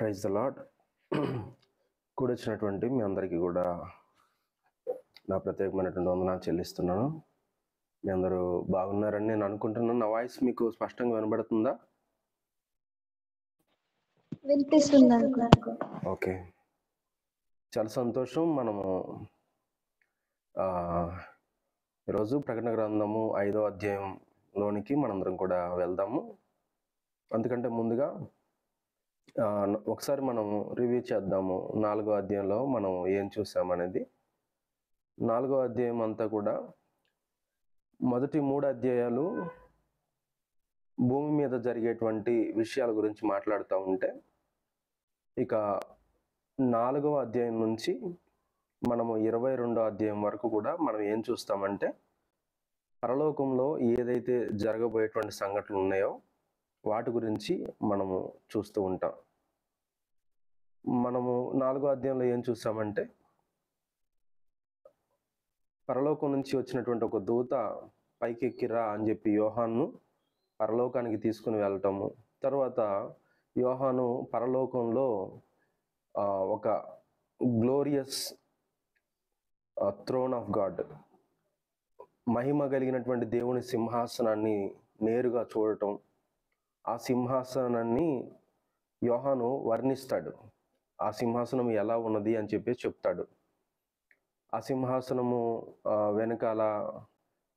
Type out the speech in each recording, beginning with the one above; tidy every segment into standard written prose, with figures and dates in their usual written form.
Praise the lord. కూడొచ్చినటువంటి మీ అందరికీ కూడా నా ప్రత్యేకమైనటువంటి వందనాలు చెల్లిస్తున్నాను. మీ అందరూ బాగున్నారని నేను అనుకుంటున్నాను. నా వాయిస్ మీకు స్పష్టంగా వినబడుతుందా? వినిపిస్తుంది అంకుల్. ఓకే, చాలా సంతోషం. మనము ఈరోజు ప్రకటన గ్రంథము 5వ అధ్యాయంలోనికి మనందరం కూడా వెళ్దాము. అందుకంటే ముందుగా ఒకసారి మనం రివ్యూ చేద్దాము. 4వ అధ్యాయంలో మనం ఏం చూసామనేది. 4వ అధ్యాయం అంతా కూడా మొదటి 3 అధ్యాయాలు భూమి మీద జరిగేటువంటి విషయాల గురించి మాట్లాడుతూ ఉంటే, ఇక 4వ అధ్యాయం నుంచి మనము 22వ అధ్యాయం వరకు కూడా మనం ఏం చూస్తామంటే, పరలోకంలో ఏదైతే జరగబోయేటువంటి సంఘటనలు ఉన్నాయో వాటి గురించి మనము చూస్తూ ఉంటాం. మనము 4వ అధ్యాయంలో ఏం చూస్తామంటే, పరలోకం నుంచి వచ్చినటువంటి ఒక దూత పైకెక్కిరా అని చెప్పి యోహాను పరలోకానికి తీసుకుని వెళ్ళటము. తర్వాత యోహాను పరలోకంలో ఒక గ్లోరియస్ థ్రోన్ ఆఫ్ గాడ్, మహిమ కలిగినటువంటి దేవుని సింహాసనాన్ని నేరుగా చూడటం, ఆ సింహాసనాన్ని యోహాను వర్ణిస్తాడు. ఆ సింహాసనం ఎలా ఉన్నది అని చెప్పి చెప్తాడు. ఆ సింహాసనము వెనకాల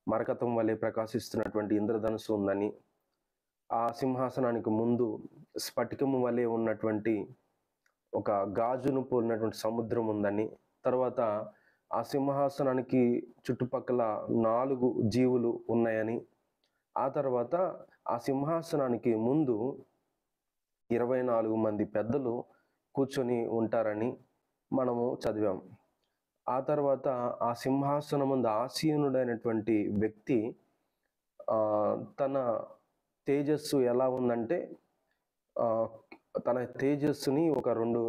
మరకతం వలె ప్రకాశిస్తున్నటువంటి ఇంద్రధనుసు ఉందని, ఆ సింహాసనానికి ముందు స్ఫటికము వలె ఉన్నటువంటి ఒక గాజును పోలినటువంటి సముద్రం ఉందని, తర్వాత ఆ సింహాసనానికి చుట్టుపక్కల 4 జీవులు ఉన్నాయని, ఆ తర్వాత ఆ సింహాసనానికి ముందు 24 మంది పెద్దలు కూర్చొని ఉంటారని మనము చదివాం. ఆ తర్వాత ఆ సింహాసనం ముందు ఆసీనుడైనటువంటి వ్యక్తి తన తేజస్సు ఎలా ఉందంటే, తన తేజస్సుని ఒక 2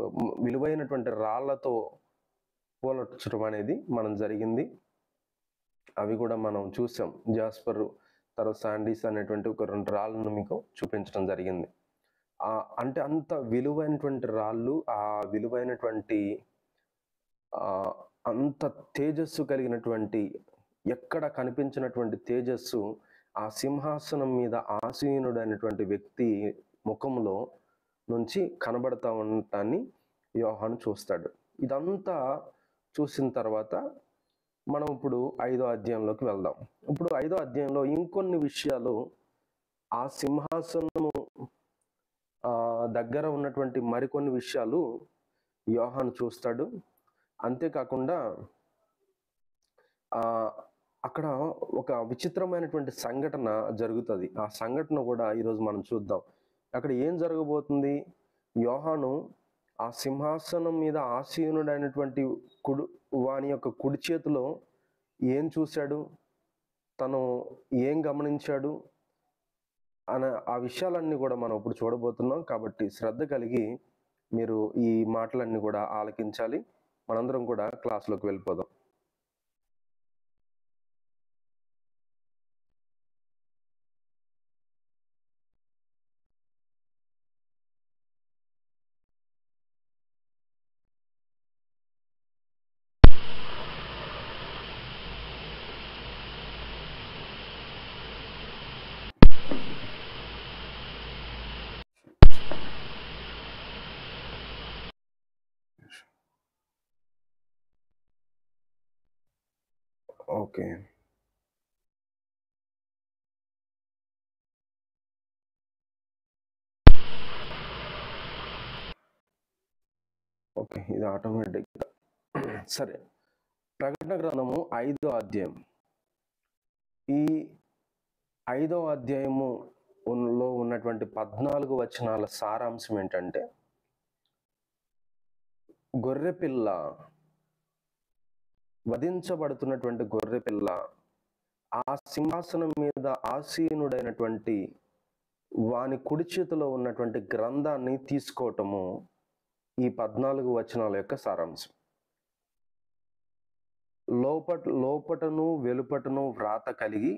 విలువైనటువంటి రాళ్లతో పోల్చడం అనేది మనం జరిగింది. అవి కూడా మనం చూసాం. జాస్పర్ తర్వాత శాండీస్ అనేటువంటి ఒక 2 రాళ్ళను మీకు చూపించడం జరిగింది. అంటే అంత విలువైనటువంటి రాళ్ళు, ఆ విలువైనటువంటి అంత తేజస్సు కలిగినటువంటి, ఎక్కడ కనిపించినటువంటి తేజస్సు ఆ సింహాసనం మీద ఆసీనుడైనటువంటి వ్యక్తి ముఖంలో నుంచి కనబడతా ఉండటాన్ని యోహాను చూస్తాడు. ఇదంతా చూసిన తర్వాత మనం ఇప్పుడు 5వ అధ్యాయంలోకి వెళ్దాం. ఇప్పుడు 5వ అధ్యాయంలో ఇంకొన్ని విషయాలు, ఆ సింహాసనము దగ్గర ఉన్నటువంటి మరికొన్ని విషయాలు యోహాను చూస్తాడు. అంతేకాకుండా అక్కడ ఒక విచిత్రమైనటువంటి సంఘటన జరుగుతుంది. ఆ సంఘటన కూడా ఈరోజు మనం చూద్దాం. అక్కడ ఏం జరగబోతుంది? యోహాను ఆ సింహాసనం మీద ఆసీనుడైనటువంటి వాని యొక్క కుడి చేతిలో ఏం చూశాడు, తను ఏం గమనించాడు అనే ఆ విషయాలన్నీ కూడా మనం ఇప్పుడు చూడబోతున్నాం. కాబట్టి శ్రద్ధ కలిగి మీరు ఈ మాటలన్నీ కూడా ఆలకించాలి. మనందరం కూడా క్లాస్లోకి వెళ్ళిపోదాం. ఓకే, ఓకే, ఇది ఆటోమేటిక్. సరే, ప్రకటన గ్రంథము 5వ అధ్యాయం. ఈ 5వ అధ్యాయములో ఉన్నటువంటి 14 వచనాల సారాంశం ఏంటంటే, గొర్రెపిల్ల, వధించబడుతున్నటువంటి గొర్రెపిల్ల ఆ సింహాసనం మీద ఆసీనుడైనటువంటి వాని కుడి చేతిలో ఉన్నటువంటి గ్రంథాన్ని తీసుకోవటము ఈ 14 వచనాల యొక్క సారాంశం. లోపటను వెలుపటను వ్రాత కలిగి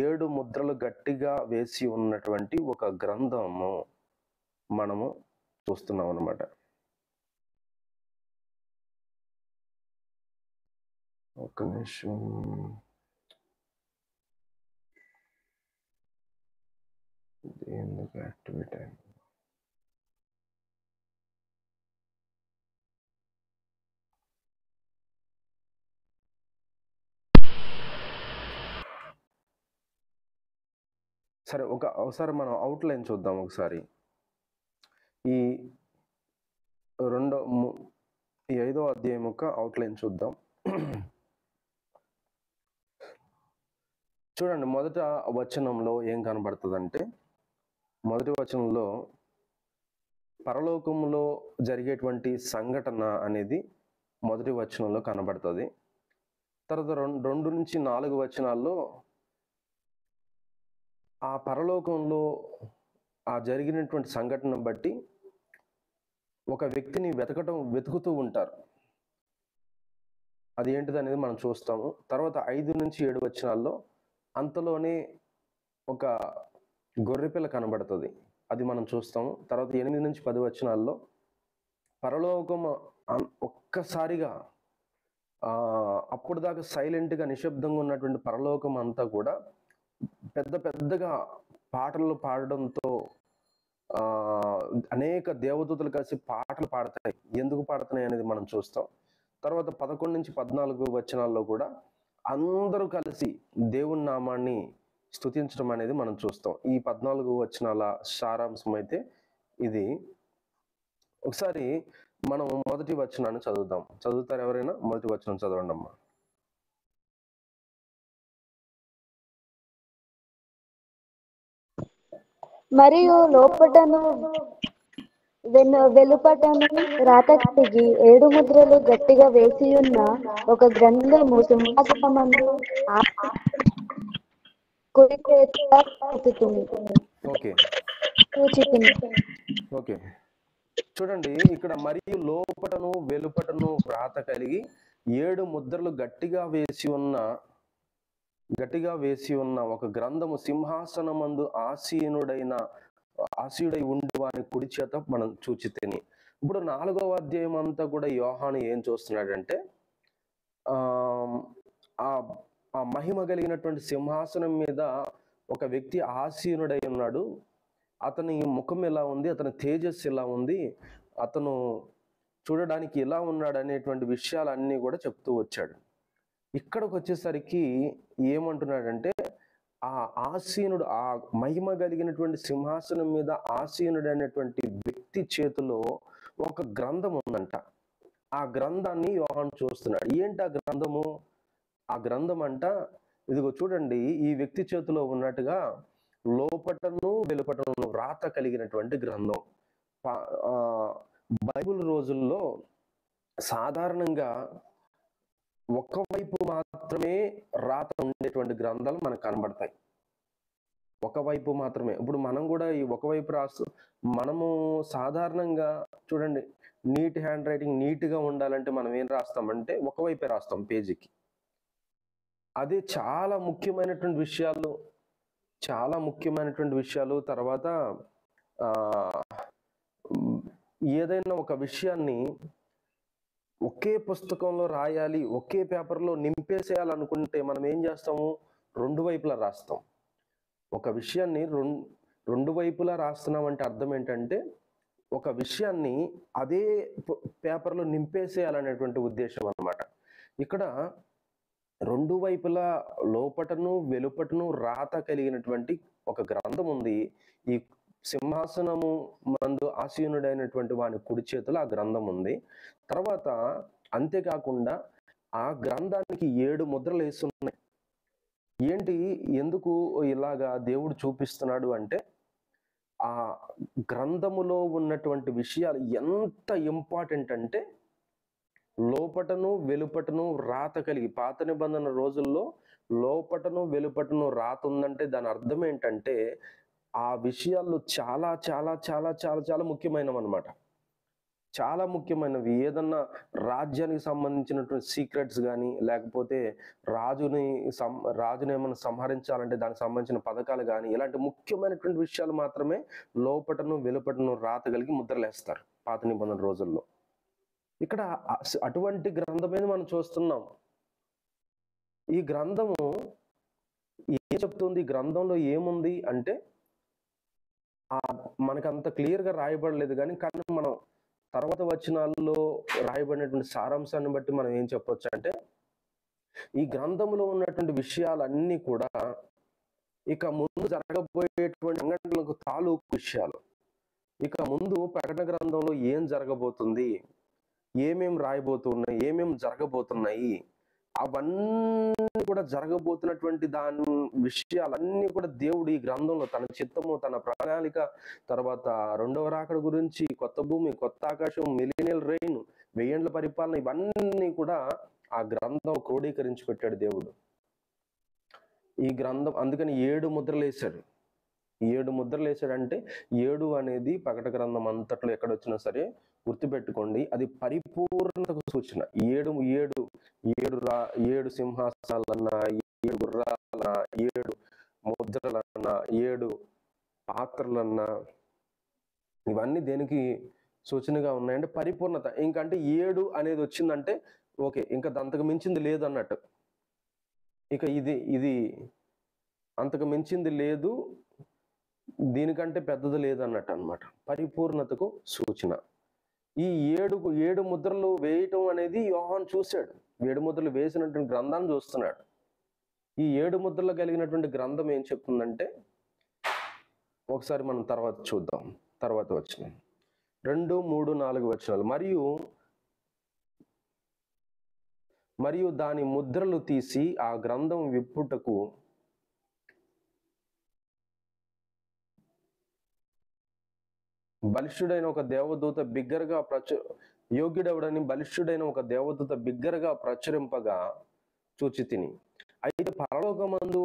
7 ముద్రలు గట్టిగా వేసి ఉన్నటువంటి ఒక గ్రంథము మనము చూస్తున్నాం అన్నమాట. ఒక్క నిమిషం. ఇది ఎందుకు యాక్టివేట్ అయింది? సరే, ఒకసారి మనం అవుట్లైన్ చూద్దాం. ఒకసారి ఈ ఈ 5వ అధ్యాయం యొక్క అవుట్లైన్ చూద్దాం. చూడండి, మొదట వచనంలో ఏం కనబడుతుందంటే, మొదటి వచనంలో పరలోకంలో జరిగేటువంటి సంఘటన అనేది మొదటి వచనంలో కనబడుతుంది. తర్వాత 2 నుంచి 4 వచనాల్లో ఆ పరలోకంలో ఆ జరిగినటువంటి సంఘటన బట్టి ఒక వ్యక్తిని వెతుకుతూ ఉంటారు. అది ఏంటిది అనేది మనం చూస్తాము. తర్వాత 5 నుంచి 7 వచనాల్లో అంతలోనే ఒక గొర్రెపిల్ల కనబడుతుంది, అది మనం చూస్తాము. తర్వాత 8 నుంచి 10 వచనాల్లో పరలోకం ఒక్కసారిగా అప్పుడు దాకా సైలెంట్గా నిశ్శబ్దంగా ఉన్నటువంటి పరలోకం అంతా కూడా పెద్దగా పాటలు పాడడంతో అనేక దేవదూతలు కలిసి పాటలు పాడతాయి. ఎందుకు పాడుతున్నాయి అనేది మనం చూస్తాం. తర్వాత 11 నుంచి 14 వచనాల్లో కూడా అందరూ కలిసి దేవుని నామాన్ని స్తుతించడం అనేది మనం చూస్తాం. ఈ 14 వచనాల సారాంశం అయితే ఇది. ఒకసారి మనం మొదటి వచనాన్ని చదువుతాం. చదువుతారు ఎవరైనా? మొదటి వచనం చదవండి అమ్మా. మరియు లోపటను వెలుపటను రాత కలిగి 7 ముద్రలు గట్టిగా వేసియున్న ఒక గ్రంథము సింహాసనమందు కుడి చేత ఓకే, చూడండి, ఇక్కడ మరియు లోపటను వెలుపటను రాత కలిగి 7 ముద్రలు గట్టిగా వేసి ఉన్న ఒక గ్రంథము సింహాసనమందు ఆసీనుడై ఉండి వాని కుడి చేత మనం చూచితిని. ఇప్పుడు 4వ అధ్యాయం అంతా కూడా యోహాను ఏం చూస్తున్నాడంటే, ఆ మహిమ కలిగినటువంటి సింహాసనం మీద ఒక వ్యక్తి ఆసీనుడై ఉన్నాడు. అతని ముఖం ఎలా ఉంది, అతని తేజస్సు ఎలా ఉంది, అతను చూడడానికి ఎలా ఉన్నాడు అనేటువంటి విషయాలన్నీ కూడా చెప్తూ వచ్చాడు. ఇక్కడికి వచ్చేసరికి ఏమంటున్నాడంటే, ఆ ఆసీనుడు, ఆ మహిమ కలిగినటువంటి సింహాసనం మీద ఆసీనుడు అనేటువంటి వ్యక్తి చేతిలో ఒక గ్రంథం ఉందంట. ఆ గ్రంథాన్ని యోహాను చూస్తున్నాడు. ఏంటి ఆ గ్రంథము? ఆ గ్రంథం అంట, ఇదిగో చూడండి, ఈ వ్యక్తి చేతిలో ఉన్నట్టుగా లోపటను వెలుపటను రాత కలిగినటువంటి గ్రంథం. బైబిల్ రోజుల్లో సాధారణంగా ఒకవైపు మాత్రమే రాత ఉండేటువంటి గ్రంథాలు మనకు కనబడతాయి. ఒకవైపు మాత్రమే. ఇప్పుడు మనం కూడా ఈ ఒకవైపు మనము సాధారణంగా చూడండి, నీట్ హ్యాండ్ రైటింగ్ నీట్గా ఉండాలంటే మనం ఏం రాస్తామంటే ఒకవైపే రాస్తాం పేజీకి. అదే చాలా ముఖ్యమైనటువంటి విషయాలు తర్వాత ఏదైనా ఒక విషయాన్ని ఒకే పుస్తకంలో రాయాలి, ఒకే పేపర్లో నింపేసేయాలనుకుంటే మనం ఏం చేస్తాము? 2 వైపులా రాస్తాం. ఒక విషయాన్ని 2 వైపులా రాస్తున్నామంటే అర్థం ఏంటంటే, ఒక విషయాన్ని అదే పేపర్లో నింపేసేయాలనేటువంటి ఉద్దేశం అన్నమాట. ఇక్కడ 2 వైపులా లోపటను వెలుపటను రాత కలిగినటువంటి ఒక గ్రంథం ఉంది. ఈ సింహాసనము మందు ఆసీనుడైనటువంటి వాని కుడి చేతిలో ఆ గ్రంథం ఉంది. తర్వాత అంతేకాకుండా ఆ గ్రంథానికి 7 ముద్రలు వేస్తున్నాయి. ఏంటి, ఎందుకు ఇలాగా దేవుడు చూపిస్తున్నాడు అంటే, ఆ గ్రంథములో ఉన్నటువంటి విషయాలు ఎంత ఇంపార్టెంట్ అంటే, లోపటను వెలుపటను రాత కలిగి, పాత నిబంధన రోజుల్లో లోపటను వెలుపటను రాత ఉందంటే దాని అర్థం ఏంటంటే, ఆ విషయాలు చాలా చాలా చాలా చాలా చాలా ముఖ్యమైనవి అన్నమాట. చాలా ముఖ్యమైనవి. ఏదన్నా రాజ్యానికి సంబంధించినటువంటి సీక్రెట్స్ గానీ, లేకపోతే రాజుని రాజుని ఏమన్నా సంహరించాలంటే దానికి సంబంధించిన పథకాలు గానీ, ఇలాంటి ముఖ్యమైనటువంటి విషయాలు మాత్రమే లోపటను, వెలుపటను రాతగలిగి ముద్రలేస్తారు పాత నిబంధన రోజుల్లో. ఇక్కడ అటువంటి గ్రంథమే మనం చూస్తున్నాం. ఈ గ్రంథము ఏం చెప్తుంది? ఈ గ్రంథంలో ఏముంది అంటే మనకంత క్లియర్‌గా రాయబడలేదు కానీ మనం తర్వాత వచనాల్లో రాయబడినటువంటి సారాంశాన్ని బట్టి మనం ఏం చెప్పొచ్చంటే, ఈ గ్రంథంలో ఉన్నటువంటి విషయాలన్నీ కూడా ఇక ముందు జరగబోయేటువంటి సంఘటనలకు తాలూకు విషయాలు. ఇక ముందు ప్రకటన గ్రంథంలో ఏం జరగబోతుంది, ఏమేం రాయబోతున్నాయి, ఏమేం జరగబోతున్నాయి, అవన్నీ కూడా జరగబోతున్నటువంటి దాని విషయాలన్నీ కూడా దేవుడు ఈ గ్రంథంలో తన చిత్తము, తన ప్రణాళిక, తర్వాత రెండవ రాకడ గురించి, కొత్త భూమి, కొత్త ఆకాశం, మిలీనియల్ రెయిన్, 1000 ఏళ్ల పరిపాలన, ఇవన్నీ కూడా ఆ గ్రంథం క్రోడీకరించి పెట్టాడు దేవుడు. ఈ గ్రంథం అందుకని 7 ముద్రలు వేశాడు. 7 ముద్రలు వేసాడంటే 7 అనేది ప్రకటన గ్రంథం అంతట్లో ఎక్కడొచ్చినా సరే గుర్తుపెట్టుకోండి, అది పరిపూర్ణతకు సూచన. 7 సింహాసనాలన్నా, 7 గుర్రాలన్నా, 7 ముద్రలన్నా, 7 పాత్రలన్నా, ఇవన్నీ దేనికి సూచనగా ఉన్నాయంటే పరిపూర్ణత. ఇంకంటే 7 అనేది వచ్చిందంటే ఓకే, ఇంకా అంతకు మించింది లేదు అన్నట్టు. ఇక ఇది అంతకు మించింది లేదు, దీనికంటే పెద్దది లేదన్నట్టు అన్నమాట. పరిపూర్ణతకు సూచన. ఈ 7 ముద్రలు వేయటం అనేది యోహాను చూశాడు. 7 ముద్రలు వేసినటువంటి గ్రంథాన్ని చూస్తున్నాడు. ఈ 7 ముద్రలు కలిగినటువంటి గ్రంథం ఏం చెప్తుందంటే, ఒకసారి మనం తర్వాత చూద్దాం. తర్వాత వచనం 2, 3, 4 వచనాలు. మరియు దాని ముద్రలు తీసి ఆ గ్రంథం విప్పుటకు బలిష్ఠుడైన ఒక దేవదూత బిగ్గరగా యోగ్యుడెవడని బలిష్ఠుడైన ఒక దేవదూత బిగ్గరగా ప్రచురింపగా చూచితిని. అయితే పరలోకమందు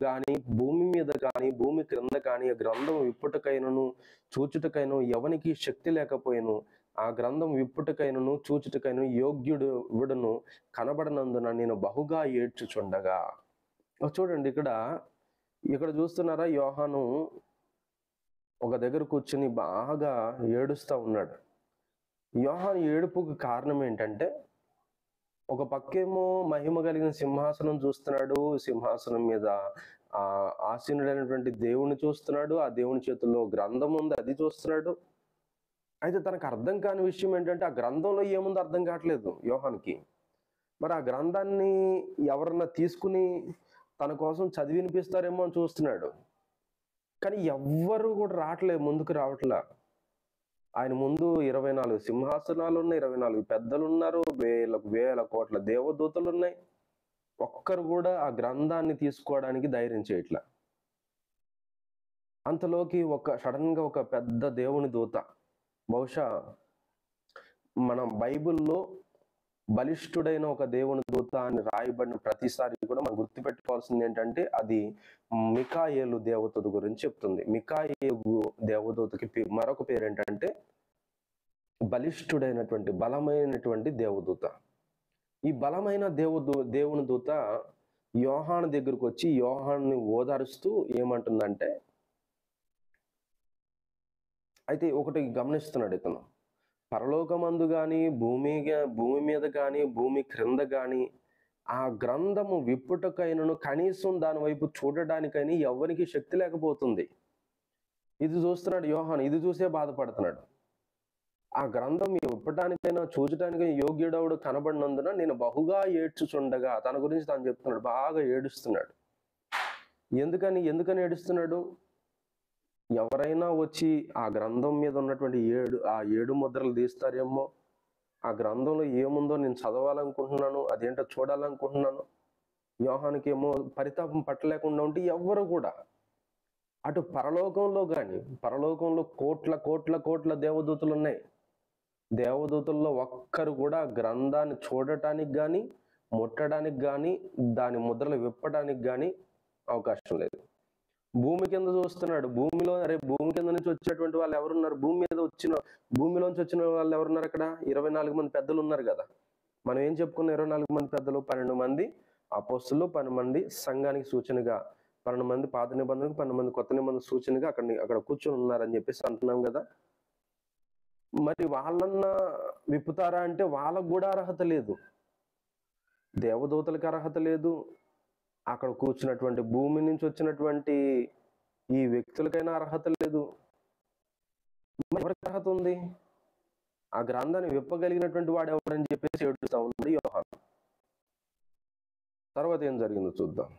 గాని, భూమి మీద కానీ, భూమి క్రింద కానీ ఆ గ్రంథం విప్పుటకైనను చూచుటకైనను ఎవనికి శక్తి లేకపోయిను. ఆ గ్రంథం విప్పుటకైనను చూచుటకైనను యోగ్యుడును కనబడనందున నేను బహుగా ఏడ్చుచుండగా. చూడండి, ఇక్కడ చూస్తున్నారా, యోహాను ఒక దగ్గర కూర్చుని బాగా ఏడుస్తూ ఉన్నాడు. యోహాను ఏడుపుకు కారణం ఏంటంటే, ఒక పక్కేమో మహిమ కలిగిన సింహాసనం చూస్తున్నాడు, సింహాసనం మీద ఆసీనుడైనటువంటి దేవుని చూస్తున్నాడు, ఆ దేవుని చేతుల్లో గ్రంథం ఉంది, అది చూస్తున్నాడు. అయితే తనకు అర్థం కాని విషయం ఏంటంటే, ఆ గ్రంథంలో ఏముందో అర్థం కావట్లేదు యోహానుకి. మరి ఆ గ్రంథాన్ని ఎవరన్నా తీసుకుని తన కోసం చదివి వినిపిస్తారేమో అని చూస్తున్నాడు. కానీ ఎవ్వరు కూడా రావట్లేదు, ముందుకు రావట్లా. ఆయన ముందు 24 సింహాసనాలు ఉన్నాయి, 24 పెద్దలు ఉన్నారు, వేల కోట్ల దేవదూతలు ఉన్నాయి. ఒక్కరు కూడా ఆ గ్రంథాన్ని తీసుకోవడానికి ధైర్యం చేయట్లా. అంతలోకి సడన్ గా ఒక పెద్ద దేవుని దూత, బహుశా మన బైబిల్లో బలిష్ఠుడైన ఒక దేవుని దూత అని రాయబడిన ప్రతిసారి కూడా మనం గుర్తుపెట్టుకోవాల్సింది ఏంటంటే, అది మికాయేలు దేవదూత గురించి చెప్తుంది. మికాయేలు దేవదూతకి మరొక పేరు ఏంటంటే బలిష్ఠుడైనటువంటి, బలమైనటువంటి దేవదూత. ఈ బలమైన దేవుని దూత యోహాను దగ్గరకు వచ్చి యోహానుని ఓదారుస్తూ ఏమంటుందంటే, అయితే ఒకటి గమనిస్తున్నాడు ఇతను, పరలోకమందు కానీ, భూమి మీద కానీ, భూమి క్రింద కానీ ఆ గ్రంథము విప్పుటకైనను కనీసం దాని వైపు చూడడానికైనా ఎవరికి శక్తి లేకపోతుంది. ఇది చూస్తున్నాడు యోహాను, ఇది చూసే బాధపడుతున్నాడు. ఆ గ్రంథం విప్పటానికైనా చూచడానికైనా యోగ్యుడవుడు కనబడినందున నేను బహుగా ఏడ్చుచుండగా, తన గురించి తాను చెప్తున్నాడు, బాగా ఏడుస్తున్నాడు. ఎందుకని ఏడుస్తున్నాడు? ఎవరైనా వచ్చి ఆ గ్రంథం మీద ఉన్నటువంటి 7 ముద్రలు తీస్తారేమో, ఆ గ్రంథంలో ఏముందో నేను చదవాలనుకుంటున్నాను, అదేంటో చూడాలనుకుంటున్నాను. యోహానుకి ఏమో పరితాపం పట్టలేకుండా ఉంటే ఎవ్వరు కూడా అటు పరలోకంలో కోట్ల దేవదూతలు ఉన్నాయి. దేవదూతల్లో ఒక్కరు కూడా గ్రంథాన్ని చూడటానికి కానీ, ముట్టడానికి కానీ, దాని ముద్రలు విప్పడానికి కానీ అవకాశం లేదు. భూమి కింద చూస్తున్నాడు. భూమిలో భూమి కింద నుంచి వచ్చేటువంటి వాళ్ళు ఎవరున్నారు? భూమిలోంచి వచ్చిన వాళ్ళు ఎవరున్నారు? అక్కడ 24 మంది పెద్దలు ఉన్నారు కదా. మనం ఏం చెప్పుకున్నాం? 24 మంది పెద్దలు, 12 మంది అపోస్తులు, 12 మంది సంఘానికి సూచనగా, 12 మంది పాత నిబంధనకు, 12 మంది కొత్త నిబంధన సూచనగా అక్కడ కూర్చొని ఉన్నారని చెప్పేసి అంటున్నాం కదా. మరి వాళ్ళన్నా విప్పుతారా అంటే వాళ్ళకు కూడా అర్హత లేదు. దేవదూతలకు అర్హత లేదు, అక్కడ కూర్చున్నటువంటి భూమి నుంచి వచ్చినటువంటి ఈ వ్యక్తులకైనా అర్హత లేదు. ఎవరికి అర్హత ఉంది? ఆ గ్రంథాన్ని విప్పగలిగినటువంటి వాడు ఎవరని చెప్పేసి ఏడుస్తా ఉన్నాడు యోహాను. తర్వాత ఏం జరిగిందో చూద్దాం.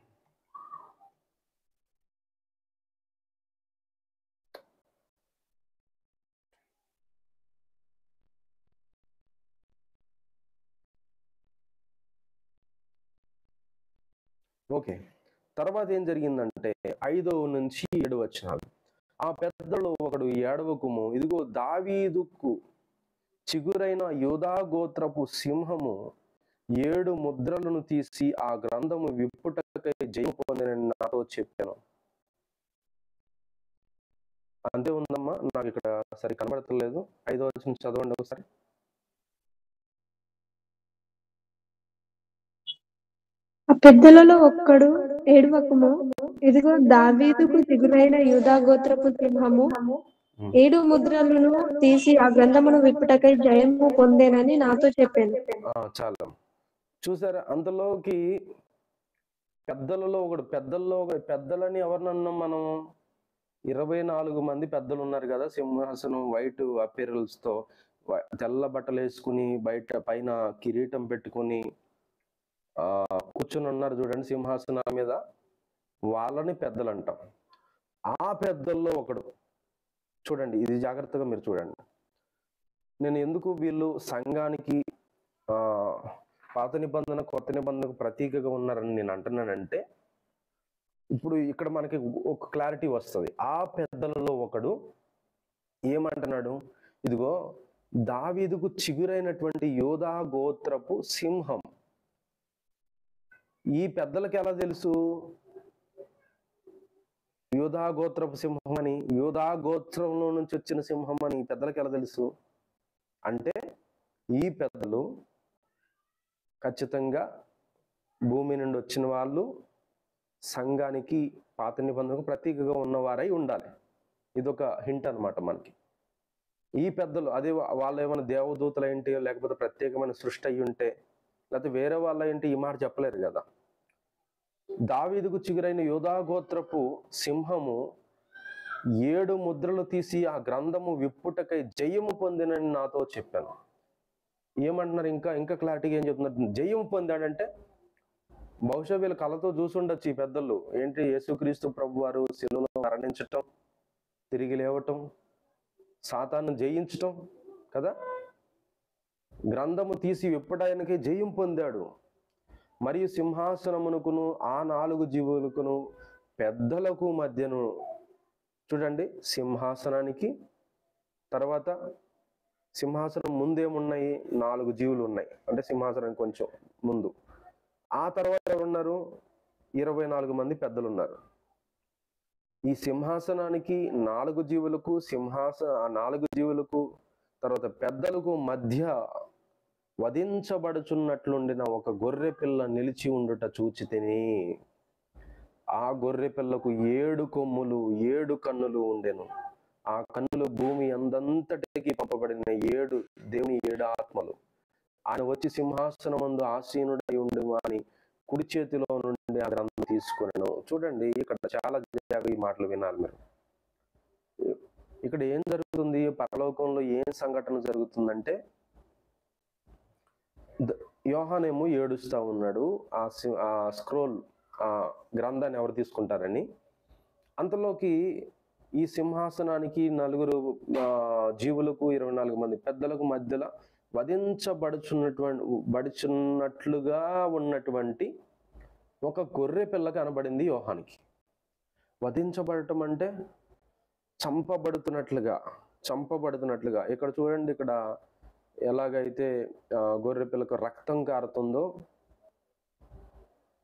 ఓకే, తర్వాత ఏం జరిగిందంటే 5వ నుంచి 7 వచనాలు. ఆ పెద్దలో ఒకడు ఏడవకుము, ఇదిగో దావీదుకు చిగురైన యూదా గోత్రపు సింహము 7 ముద్రలను తీసి ఆ గ్రంథము విప్పుటకై జయం పొందినని నాతో చెప్పాను. అంతే ఉందమ్మా, నాకు ఇక్కడ సరి కనబడతలేదు. 5వ వచనం చదవండి ఒకసారి. ఆ పెద్దలలో ఒక్కడు ఏడవకుము, ఇదిగో దావీదుకు చిగురైన యూదా గోత్రపు సింహము 7 ముద్రలను తీసి ఆ గ్రంథమును విప్పుటకై జయము పొందేనని నాతో చెప్పాను. చాలా చూసారా, అంతలోకి పెద్దలలో ఒకడు, పెద్దలని ఎవరినన్నాం మనం? 24 మంది పెద్దలు ఉన్నారు కదా. సింహాసనం వైట్ అపీరల్స్ తో, తెల్ల బట్టలు వేసుకుని, పైన కిరీటం పెట్టుకుని కూర్చొని ఉన్నారు చూడండి సింహాసనం మీద. వాళ్ళని పెద్దలు అంటాం. ఆ పెద్దల్లో ఒకడు, చూడండి ఇది జాగ్రత్తగా మీరు చూడండి. నేను ఎందుకు వీళ్ళు సంఘానికి పాత నిబంధన కొత్త నిబంధనకు ప్రతీకగా ఉన్నారని నేను అంటున్నానంటే, ఇప్పుడు ఇక్కడ మనకి ఒక క్లారిటీ వస్తుంది. ఆ పెద్దలలో ఒకడు ఏమంటున్నాడు? ఇదిగో దావీదుకు చిగురైనటువంటి యూదా గోత్రపు సింహం. ఈ పెద్దలకి ఎలా తెలుసు యూదా గోత్రపు సింహం అని? యూదా గోత్రంలో నుంచి వచ్చిన సింహం అని పెద్దలకి ఎలా తెలుసు అంటే, ఈ పెద్దలు ఖచ్చితంగా భూమి నుండి వచ్చిన వాళ్ళు, సంఘానికి పాత నిబంధనకు ప్రతీకగా ఉన్నవారై ఉండాలి. ఇదొక హింట్ అన్నమాట మనకి. ఈ పెద్దలు అదే వాళ్ళు ఏమైనా దేవదూతలు ఏంటి, లేకపోతే ప్రత్యేకమైన సృష్టి అయి ఉంటే, లేకపోతే వేరే వాళ్ళ ఏంటి, ఈ మాట చెప్పలేరు కదా. దావీదుకు చిగురైన యూదా గోత్రపు సింహము 7 ముద్రలు తీసి ఆ గ్రంథము విప్పుటకై జయము పొందినని నాతో చెప్పాను. ఏమంటున్నారు? ఇంకా క్లారిటీగా ఏం చెప్తున్నారు? జయము పొందాడంటే బహుశా వీళ్ళు కళతో చూసుండొచ్చు ఈ పెద్దలు. ఏంటి, యేసుక్రీస్తు ప్రభు వారు శిలువలో మరణించటం, తిరిగి లేవటం, సాతాను జయించటం కదా. గ్రంథము తీసి విప్పడానికి జయం పొందాడు. మరియు సింహాసనమునకును ఆ 4 జీవులకును పెద్దలకు మధ్యను, చూడండి సింహాసనానికి, తర్వాత సింహాసనం ముందేమున్నాయి? 4 జీవులు ఉన్నాయి, అంటే సింహాసనానికి కొంచెం ముందు. ఆ తర్వాత ఎవరున్నారు? 24 మంది పెద్దలు ఉన్నారు. ఈ సింహాసనానికి 4 జీవులకు, ఆ 4 జీవులకు తర్వాత పెద్దలకు మధ్య వధించబడుచున్నట్లుండిన ఒక గొర్రె పిల్ల నిలిచి ఉండుట చూచితిని. ఆ గొర్రె పిల్లకు 7 కొమ్ములు 7 కన్నులు ఉండెను. ఆ కన్నులు భూమి అందంతటికి పంపబడిన దేవుని 7 ఆత్మలు. ఆయన వచ్చి సింహాసనం ముందు ఆసీనుడై ఉండు అని కుడి చేతిలో నుండి ఆ గ్రంథం తీసుకున్నాను. చూడండి, ఇక్కడ చాలా జాగ్రత్తగా ఈ మాటలు వినాలి మీరు. ఇక్కడ ఏం జరుగుతుంది? పరలోకంలో ఏం సంఘటన జరుగుతుందంటే, యోహానేమో ఏడుస్తా ఉన్నాడు. ఆ స్క్రోల్, ఆ గ్రంథాన్ని ఎవరు తీసుకుంటారని. అంతలోకి ఈ సింహాసనానికి 4 జీవులకు 24 మంది పెద్దలకు మధ్యలో బడుచున్నట్లుగా ఉన్నటువంటి ఒక గొర్రె పిల్ల కనబడింది యోహానికి. వధించబడటం అంటే చంపబడుతున్నట్లుగా. ఇక్కడ చూడండి, ఇక్కడ ఎలాగైతే గొర్రె పిల్లకు రక్తం కారుతుందో,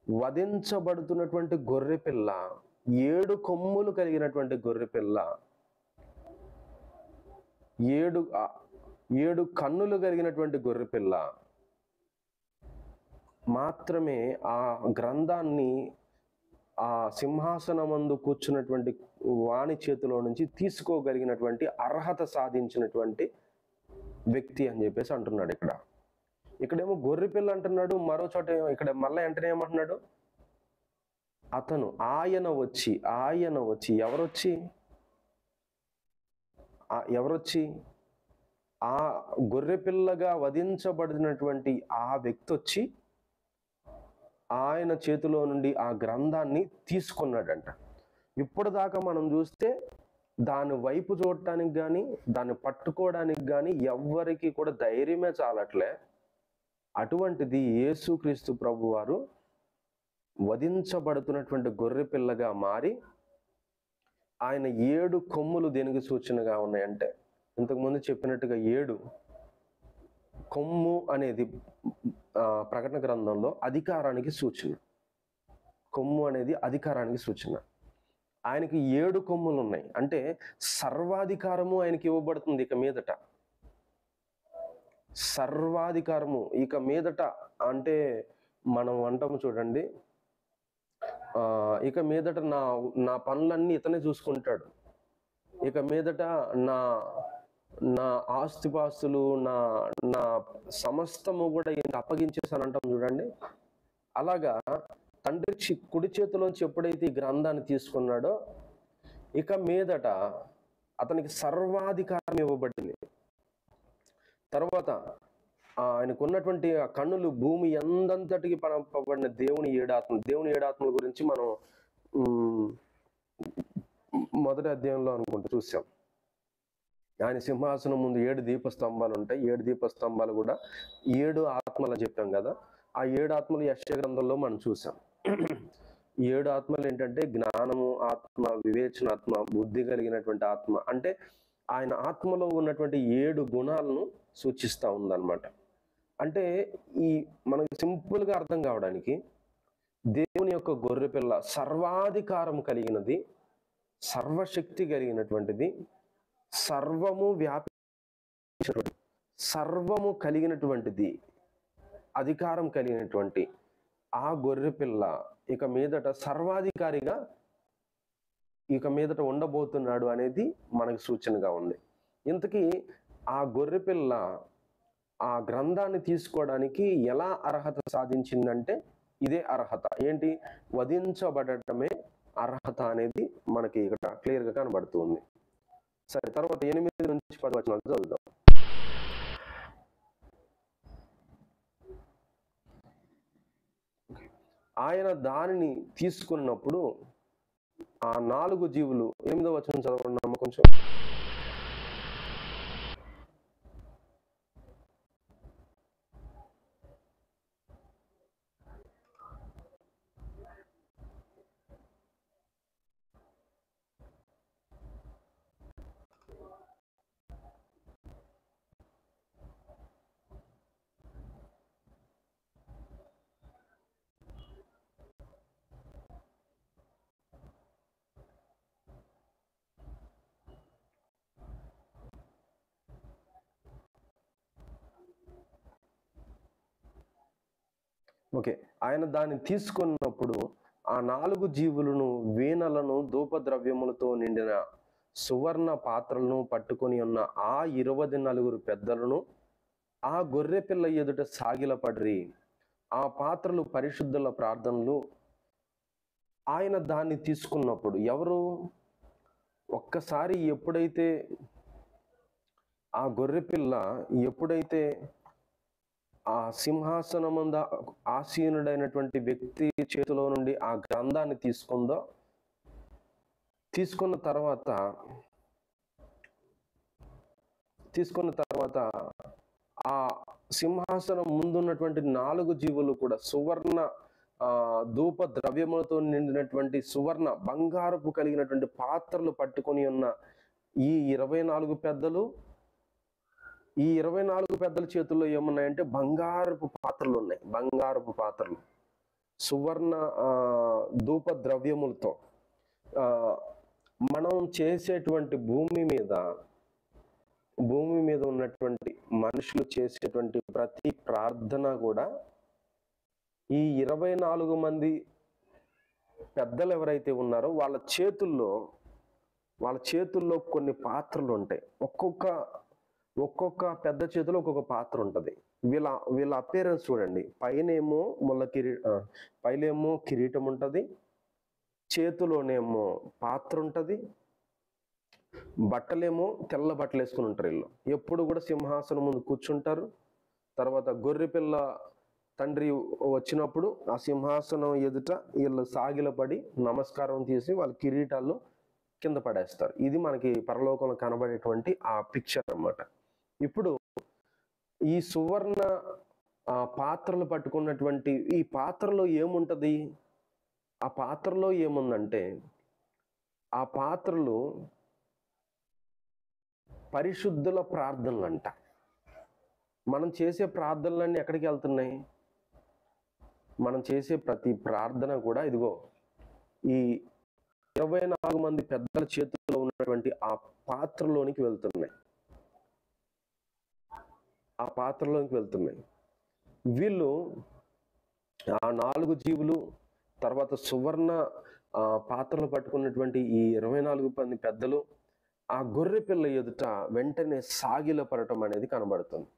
వధించబడుతున్నటువంటి గొర్రె పిల్ల 7 కొమ్ములు కలిగినటువంటి గొర్రెపిల్ల, 7 కన్నులు కలిగినటువంటి గొర్రెపిల్ల మాత్రమే ఆ గ్రంథాన్ని ఆ సింహాసనమందు కూర్చున్నటువంటి వాని చేతిలో నుంచి తీసుకోగలిగినటువంటి అర్హత సాధించినటువంటి వ్యక్తి అని చెప్పేసి అంటున్నాడు. ఇక్కడేమో గొర్రెపిల్ల అంటున్నాడు, మరో చోట ఇక్కడ మళ్ళీ వెంటనే ఏమంటున్నాడు, అతను ఆయన వచ్చి ఎవరొచ్చి ఆ గొర్రెపిల్లగా వధించబడినటువంటి ఆ వ్యక్తి వచ్చి ఆయన చేతిలో నుండి ఆ గ్రంథాన్ని తీసుకున్నాడంట. ఇప్పటిదాకా మనం చూస్తే దాని వైపు చూడటానికి కానీ దాన్ని పట్టుకోవడానికి కానీ ఎవ్వరికి కూడా ధైర్యమే చాలట్లే. అటువంటిది యేసుక్రీస్తు ప్రభు వారు వధించబడుతున్నటువంటి గొర్రె పిల్లగా మారి ఆయన 7 కొమ్ములు దేనికి సూచనగా ఉన్నాయంటే, ఇంతకుముందు చెప్పినట్టుగా 7 కొమ్ము అనేది ప్రకటన గ్రంథంలో అధికారానికి సూచన. కొమ్ము అనేది అధికారానికి సూచన. ఆయనకి 7 కొమ్ములు ఉన్నాయి అంటే సర్వాధికారము ఆయనకి ఇవ్వబడుతుంది. సర్వాధికారము ఇక మీదట అంటే మనం అంటాము చూడండి, ఇక మీదట నా పనులన్నీ ఇతనే చూసుకుంటాడు, ఇక మీదట నా ఆస్తిపాస్తులు నా సమస్తము కూడా ఈయనకి అప్పగించేసాను అంటాం చూడండి. అలాగా తండ్రి కుడి చేతిలోంచి ఎప్పుడైతే ఈ గ్రంథాన్ని తీసుకున్నాడో ఇక మీదట అతనికి సర్వాధికారం ఇవ్వబడింది. తర్వాత ఆయనకు ఉన్నటువంటి ఆ కన్నులు భూమి ఎందంతటికి పంపబడిన దేవుని 7 ఆత్మల గురించి మనం మొదటి అధ్యాయంలో అనుకుంటూ చూసాం. ఆయన సింహాసనం ముందు 7 దీపస్తంభాలు ఉంటాయి. 7 దీపస్తంభాలు కూడా 7 ఆత్మలు అని చెప్పాం కదా. ఆ 7 ఆత్మలు యెషయా గ్రంథంలో మనం చూసాం. 7 ఆత్మలు ఏంటంటే జ్ఞానము ఆత్మ, వివేచన ఆత్మ, బుద్ధి కలిగినటువంటి ఆత్మ. అంటే ఆయన ఆత్మలో ఉన్నటువంటి 7 గుణాలను సూచిస్తూ ఉందన్నమాట. అంటే ఈ మనకి సింపుల్గా అర్థం కావడానికి దేవుని యొక్క గొర్రెపిల్ల సర్వాధికారం కలిగినది, సర్వశక్తి కలిగినటువంటిది, సర్వము సర్వము కలిగినటువంటిది, అధికారం కలిగినటువంటి ఆ గొర్రెపిల్ల ఇక మీదట సర్వాధికారిగా ఇక మీదట ఉండబోతున్నాడు అనేది మనకు సూచనగా ఉంది. ఇంతకీ ఆ గొర్రెపిల్ల ఆ గ్రంథాన్ని తీసుకోవడానికి ఎలా అర్హత సాధించిందంటే ఇదే అర్హత. ఏంటి? వధించబడటమే అర్హత అనేది మనకి ఇక్కడ క్లియర్గా కనబడుతుంది. సరే, తర్వాత 8 నుంచి 10 వచనాలు చదువుదాం. ఆయన దానిని తీసుకున్నప్పుడు ఆ 4 జీవులు, 8వ వచనం చదవడం కొంచెం. ఓకే, ఆయన దాన్ని తీసుకున్నప్పుడు ఆ 4 జీవులను వీణలను ధూపద్రవ్యములతో నిండిన సువర్ణ పాత్రలను పట్టుకొని ఉన్న ఆ 24 పెద్దలను ఆ గొర్రె పిల్ల ఎదుట సాగిలపడ్రి. ఆ పాత్రలు పరిశుద్ధుల ప్రార్థనలు. ఆయన దాన్ని తీసుకున్నప్పుడు ఎవరు? ఒక్కసారి ఎప్పుడైతే ఆ గొర్రె పిల్ల ఎప్పుడైతే ఆ సింహాసనమంద ఆసీనుడైనటువంటి వ్యక్తి చేతిలో నుండి ఆ గ్రంథాన్ని తీసుకున్న తర్వాత ఆ సింహాసనం ముందున్నటువంటి 4 జీవులు కూడా సువర్ణ ధూప ద్రవ్యములతో నిండినటువంటి సువర్ణ బంగారపు కలిగినటువంటి పాత్రలు పట్టుకొని ఉన్న ఈ 24 పెద్దలు, ఈ 24 పెద్దల చేతుల్లో ఏమున్నాయంటే బంగారపు పాత్రలు ఉన్నాయి. బంగారపు పాత్రలు సువర్ణ ధూప ద్రవ్యములతో. ఆ, మనం చేసేటువంటి భూమి మీద ఉన్నటువంటి మనుషులు చేసేటువంటి ప్రతి ప్రార్థన కూడా ఈ 24 మంది పెద్దలు ఎవరైతే ఉన్నారో వాళ్ళ చేతుల్లో కొన్ని పాత్రలు ఉంటాయి. ఒక్కొక్క పెద్ద చేతిలో ఒక్కొక్క పాత్ర ఉంటుంది. వీళ్ళ అపేరెన్స్ చూడండి. పైనేమో కిరీటం ఉంటుంది, చేతిలోనేమో పాత్ర ఉంటుంది, బట్టలేమో తెల్ల బట్టలు వేసుకుని ఉంటారు. వీళ్ళు ఎప్పుడు కూడా సింహాసనం ముందు కూర్చుంటారు. తర్వాత గొర్రెపిల్ల తండ్రి వచ్చినప్పుడు ఆ సింహాసనం ఎదుట వీళ్ళు సాగిలపడి నమస్కారం చేసి వాళ్ళ కిరీటాలు కింద పడేస్తారు. ఇది మనకి పరలోకంలో కనబడేటువంటి ఆ పిక్చర్ అన్నమాట. ఇప్పుడు ఈ సువర్ణ పాత్రలు పట్టుకున్నటువంటి ఈ పాత్రలో ఏముంటది? ఆ పాత్రలో ఏముందంటే, ఆ పాత్రలు పరిశుద్ధుల ప్రార్థనలు అంట. మనం చేసే ప్రార్థనలన్నీ ఎక్కడికి వెళ్తున్నాయి? మనం చేసే ప్రతి ప్రార్థన కూడా ఇదిగో ఈ 24 మంది పెద్దల చేతుల్లో ఉన్నటువంటి ఆ పాత్రలోనికి వెళ్తున్నాయి. ఆ పాత్రలోనికి వెళ్తున్నాయి. వీళ్ళు ఆ 4 జీవులు, తర్వాత సువర్ణ పాత్రలు పట్టుకున్నటువంటి ఈ 24 మంది పెద్దలు ఆ గొర్రె పిల్ల ఎదుట వెంటనే సాగిలపడటం అనేది కనబడుతుంది.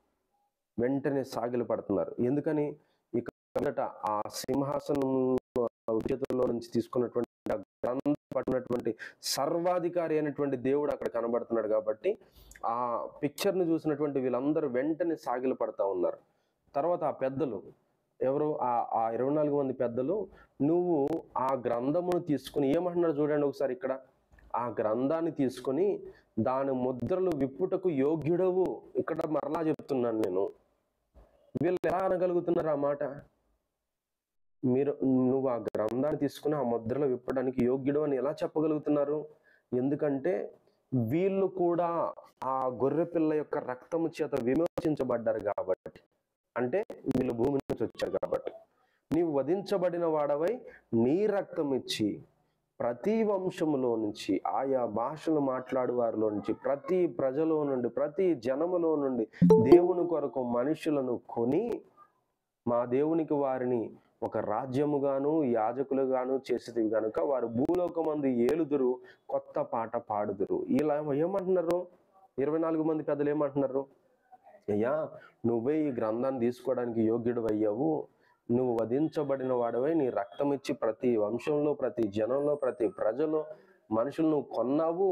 వెంటనే సాగిలపడుతున్నారు. ఎందుకని? ఇక్కడ ఆ సింహాసనం చేతుల్లో నుంచి తీసుకున్నటువంటి గ్రంథం పట్టినటువంటి సర్వాధికారి అయినటువంటి దేవుడు అక్కడ కనబడుతున్నాడు. కాబట్టి ఆ పిక్చర్ ని చూసినటువంటి వీళ్ళందరూ వెంటనే సాగిలపడతా ఉన్నారు. తర్వాత ఆ పెద్దలు ఎవరు? ఆ 24 మంది పెద్దలు, నువ్వు ఆ గ్రంథమును తీసుకుని ఏమంటున్నారు చూడండి ఒకసారి. ఇక్కడ ఆ గ్రంథాన్ని తీసుకొని దాని ముద్రలు విప్పుటకు యోగ్యుడవు. ఇక్కడ మరలా చెప్తున్నాను నేను, వీళ్ళు ఎలా అనగలుగుతున్నారు ఆ మాట? నువ్వు ఆ గ్రంథాన్ని తీసుకుని ఆ ముద్రలు విప్పడానికి యోగ్యుడు అని ఎలా చెప్పగలుగుతున్నారు? ఎందుకంటే వీళ్ళు కూడా ఆ గొర్రె పిల్ల యొక్క రక్తము చేత విమోచించబడ్డారు కాబట్టి. అంటే వీళ్ళు భూమి నుంచి వచ్చారు కాబట్టి. నీవు వధించబడిన వాడవై నీ రక్తం ఇచ్చి ప్రతి వంశములో నుంచి, ఆయా భాషలు మాట్లాడు వారిలో నుంచి, ప్రతి ప్రజలో నుండి, ప్రతి జనములో నుండి దేవుని కొరకు మనుషులను కొని మా దేవునికి వారిని ఒక రాజ్యముగాను యాజకులుగాను చేసేది కనుక వారు భూలోకమందు ఏలుదురు, కొత్త పాట పాడుదురు. ఇలా ఏమంటున్నారు? 24 మంది పెద్దలు ఏమంటున్నారు? అయ్యా, నువ్వే ఈ గ్రంథాన్ని తీసుకోవడానికి యోగ్యుడు అయ్యావు. నువ్వు వధించబడిన వాడవై నీ రక్తం ఇచ్చి ప్రతి వంశంలో, ప్రతి జనంలో, ప్రతి ప్రజలో మనుషులు నువ్వు కొన్నావు.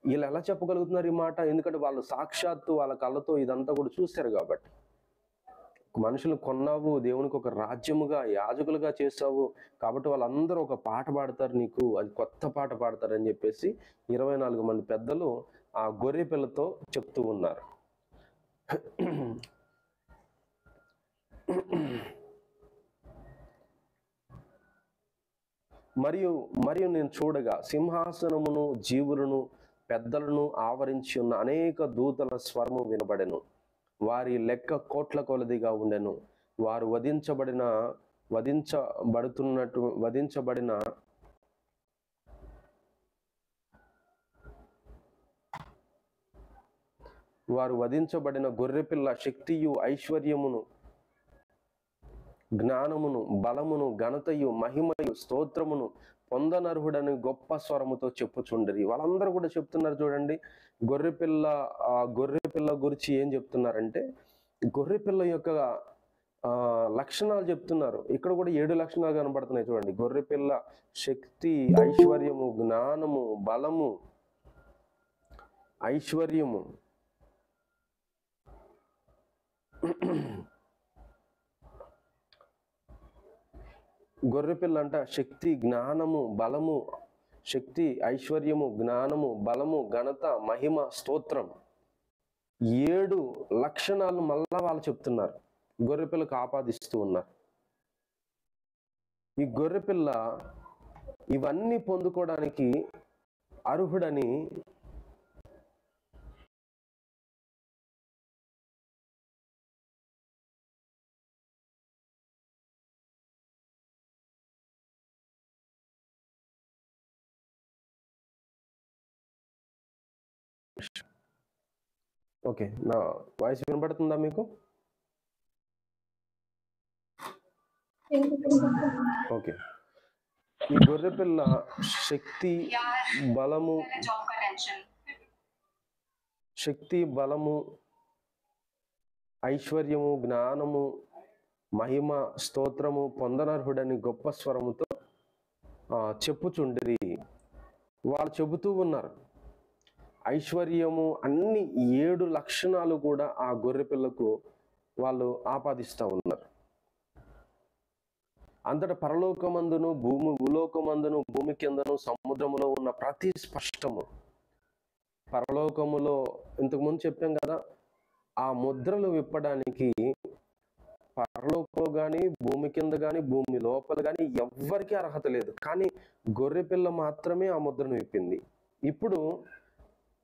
వీళ్ళు ఎలా చెప్పగలుగుతున్నారు ఈ మాట? ఎందుకంటే వాళ్ళు సాక్షాత్తు వాళ్ళ కళ్ళతో ఇదంతా కూడా చూశారు కాబట్టి. మనుషులు కొన్నావు, దేవునికి ఒక రాజ్యముగా యాజకులుగా చేసావు కాబట్టి వాళ్ళందరూ ఒక పాట పాడతారు నీకు, అది కొత్త పాట పాడతారు అని చెప్పేసి 24 మంది పెద్దలు ఆ గొర్రె పిల్లతో చెప్తూ ఉన్నారు. మరియు నేను చూడగా సింహాసనమును, జీవులను, పెద్దలను ఆవరించి ఉన్న అనేక దూతల స్వరము వినబడెను. వారి లెక్క కోట్ల కొలదిగా ఉండెను. వారు వధించబడిన గొర్రెపిల్ల శక్తియు, ఐశ్వర్యమును, జ్ఞానమును, బలమును, ఘనతయు, మహిమయు, స్తోత్రమును పొందనర్హుడని గొప్ప స్వరముతో చెప్పుచుండరి. వాళ్ళందరూ కూడా చెప్తున్నారు చూడండి. గొర్రెపిల్ల గురించి ఏం చెప్తున్నారంటే, గొర్రెపిల్ల యొక్క లక్షణాలు చెప్తున్నారు. ఇక్కడ కూడా 7 లక్షణాలు కనబడుతున్నాయి చూడండి. గొర్రెపిల్ల శక్తి, ఐశ్వర్యము, జ్ఞానము, బలము, ఐశ్వర్యము, గొర్రెపిల్ల అంట శక్తి, జ్ఞానము, బలము, శక్తి, ఐశ్వర్యము, జ్ఞానము, బలము, ఘనత, మహిమ, స్తోత్రం, 7 లక్షణాలు మళ్ళా వాళ్ళు చెప్తున్నారు, గొర్రెపిల్లకు ఆపాదిస్తూ ఉన్నారు. ఈ గొర్రెపిల్ల ఇవన్నీ పొందుకోవడానికి అర్హుడని ఓకే, నా వాయిస్ వినపడుతుందా మీకు? ఓకే. ఈ గొర్రెపిల్ల శక్తి బలము ఐశ్వర్యము జ్ఞానము మహిమ స్తోత్రము పొందనర్హుడని గొప్ప స్వరముతో చెప్పుచుండిరి. వాళ్ళు చెబుతూ ఉన్నారు. ఐశ్వర్యము అన్ని 7 లక్షణాలు కూడా ఆ గొర్రెపిల్లకు వాళ్ళు ఆపాదిస్తూ ఉన్నారు. అంతటా పరలోకమందును భూలోకమందును భూమి కిందను సముద్రములో ఉన్న ప్రతి స్పష్టము, పరలోకములో ఇంతకుముందు చెప్పాం కదా, ఆ ముద్రలు విప్పడానికి పరలోకంలో కానీ భూమి కింద కానీ భూమి లోపల కానీ ఎవ్వరికీ అర్హత లేదు. కానీ గొర్రెపిల్ల మాత్రమే ఆ ముద్రను విప్పింది. ఇప్పుడు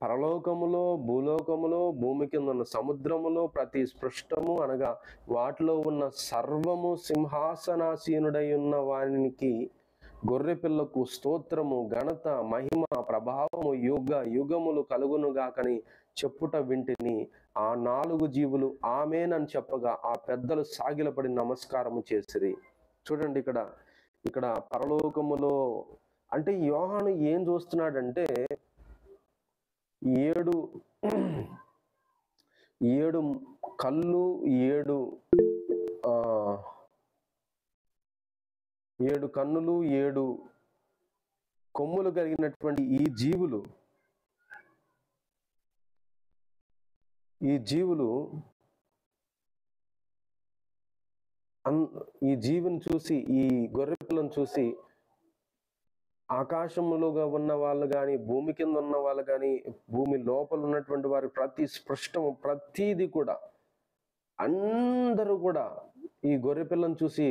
పరలోకములో భూలోకములో భూమి కింద ఉన్న సముద్రములో ప్రతి స్పృష్టము అనగా వాటిలో ఉన్న సర్వము సింహాసనాసీనుడై ఉన్న వానికి గొర్రెపిల్లకు స్తోత్రము ఘనత మహిమ ప్రభావము యుగ యుగములు కలుగునుగాకని చెప్పుట వింటిని. ఆ 4 జీవులు ఆమేనని చెప్పగా ఆ పెద్దలు సాగిలపడి నమస్కారము చేసిరి. చూడండి, ఇక్కడ పరలోకములో అంటే యోహాను ఏం చూస్తున్నాడంటే 7 కళ్ళు 7 కన్నులు 7 కొమ్ములు కలిగినటువంటి ఈ జీవులు ఈ జీవిని చూసి, ఈ గొర్రెపిల్లను చూసి ఆకాశములుగా ఉన్న వాళ్ళు కానీ భూమి కింద ఉన్న వాళ్ళు కానీ భూమి లోపల ఉన్నటువంటి వారి ప్రతి స్పృష్టము ప్రతిది కూడా అందరూ కూడా ఈ గొర్రెపిల్లను చూసి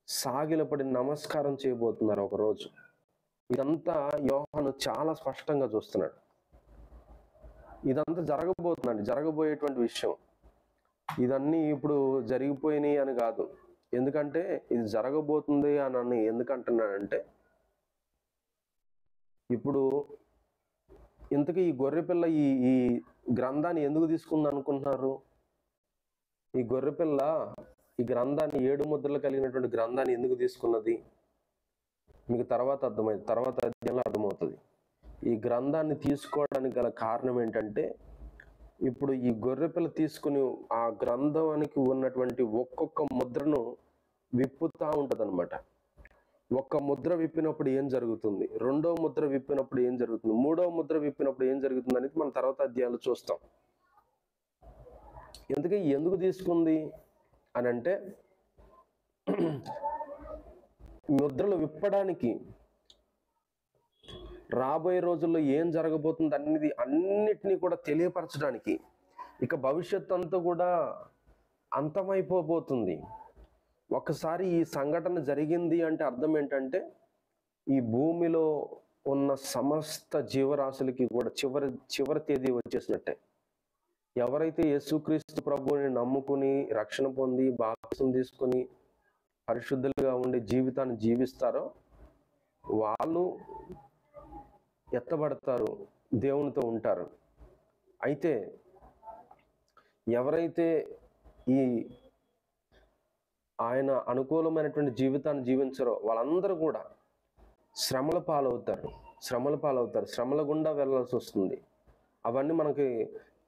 సాగిలపడి నమస్కారం చేయబోతున్నారు ఒకరోజు. ఇదంతా యోహాను చాలా స్పష్టంగా చూస్తున్నాడు. ఇదంతా జరగబోయేటువంటి విషయం. ఇదన్నీ ఇప్పుడు జరిగిపోయినాయి అని కాదు. ఎందుకంటే ఇది జరగబోతుంది అని ఎందుకంటున్నానంటే, ఇప్పుడు ఇంతకీ ఈ గొర్రెపిల్ల ఈ గ్రంథాన్ని ఎందుకు తీసుకుంది అనుకుంటున్నారు? ఈ గొర్రెపిల్ల ఈ గ్రంథాన్ని 7 ముద్రలు కలిగినటువంటి గ్రంథాన్ని ఎందుకు తీసుకున్నది మీకు తర్వాత అధ్యాయంలో అర్థమవుతుంది. ఈ గ్రంథాన్ని తీసుకోవడానికి గల కారణం ఏంటంటే, ఇప్పుడు ఈ గొర్రెపిల్ల తీసుకుని ఆ గ్రంథానికి ఉన్నటువంటి ఒక్కొక్క ముద్రను విప్పుతా ఉంటది అనమాట. ఒక్క ముద్ర విప్పినప్పుడు ఏం జరుగుతుంది, రెండో ముద్ర విప్పినప్పుడు ఏం జరుగుతుంది, మూడో ముద్ర విప్పినప్పుడు ఏం జరుగుతుంది అనేది మనం తర్వాత అధ్యాయాలు చూస్తాం. ఎందుకు తీసుకుంది అని అంటే, ముద్రలు విప్పడానికి, రాబోయే రోజుల్లో ఏం జరగబోతుంది అన్నిటినీ కూడా తెలియపరచడానికి. ఇక భవిష్యత్ అంతా కూడా అంతమైపోబోతుంది. ఒకసారి ఈ సంఘటన జరిగింది అంటే అర్థం ఏంటంటే, ఈ భూమిలో ఉన్న సమస్త జీవరాశులకి కూడా చివరి తేదీ వచ్చేసినట్టే. ఎవరైతే యేసుక్రీస్తు ప్రభువుని నమ్ముకుని రక్షణ పొంది బాప్తిసం తీసుకుని పరిశుద్ధులుగా ఉండి జీవితాన్ని జీవిస్తారో వాళ్ళు ఎత్తబడతారు, దేవునితో ఉంటారు. అయితే ఎవరైతే ఈ ఆయన అనుకూలమైనటువంటి జీవితాన్ని జీవించరో వాళ్ళందరూ కూడా శ్రమల పాలవుతారు. శ్రమల గుండా వెళ్ళాల్సి వస్తుంది. అవన్నీ మనకి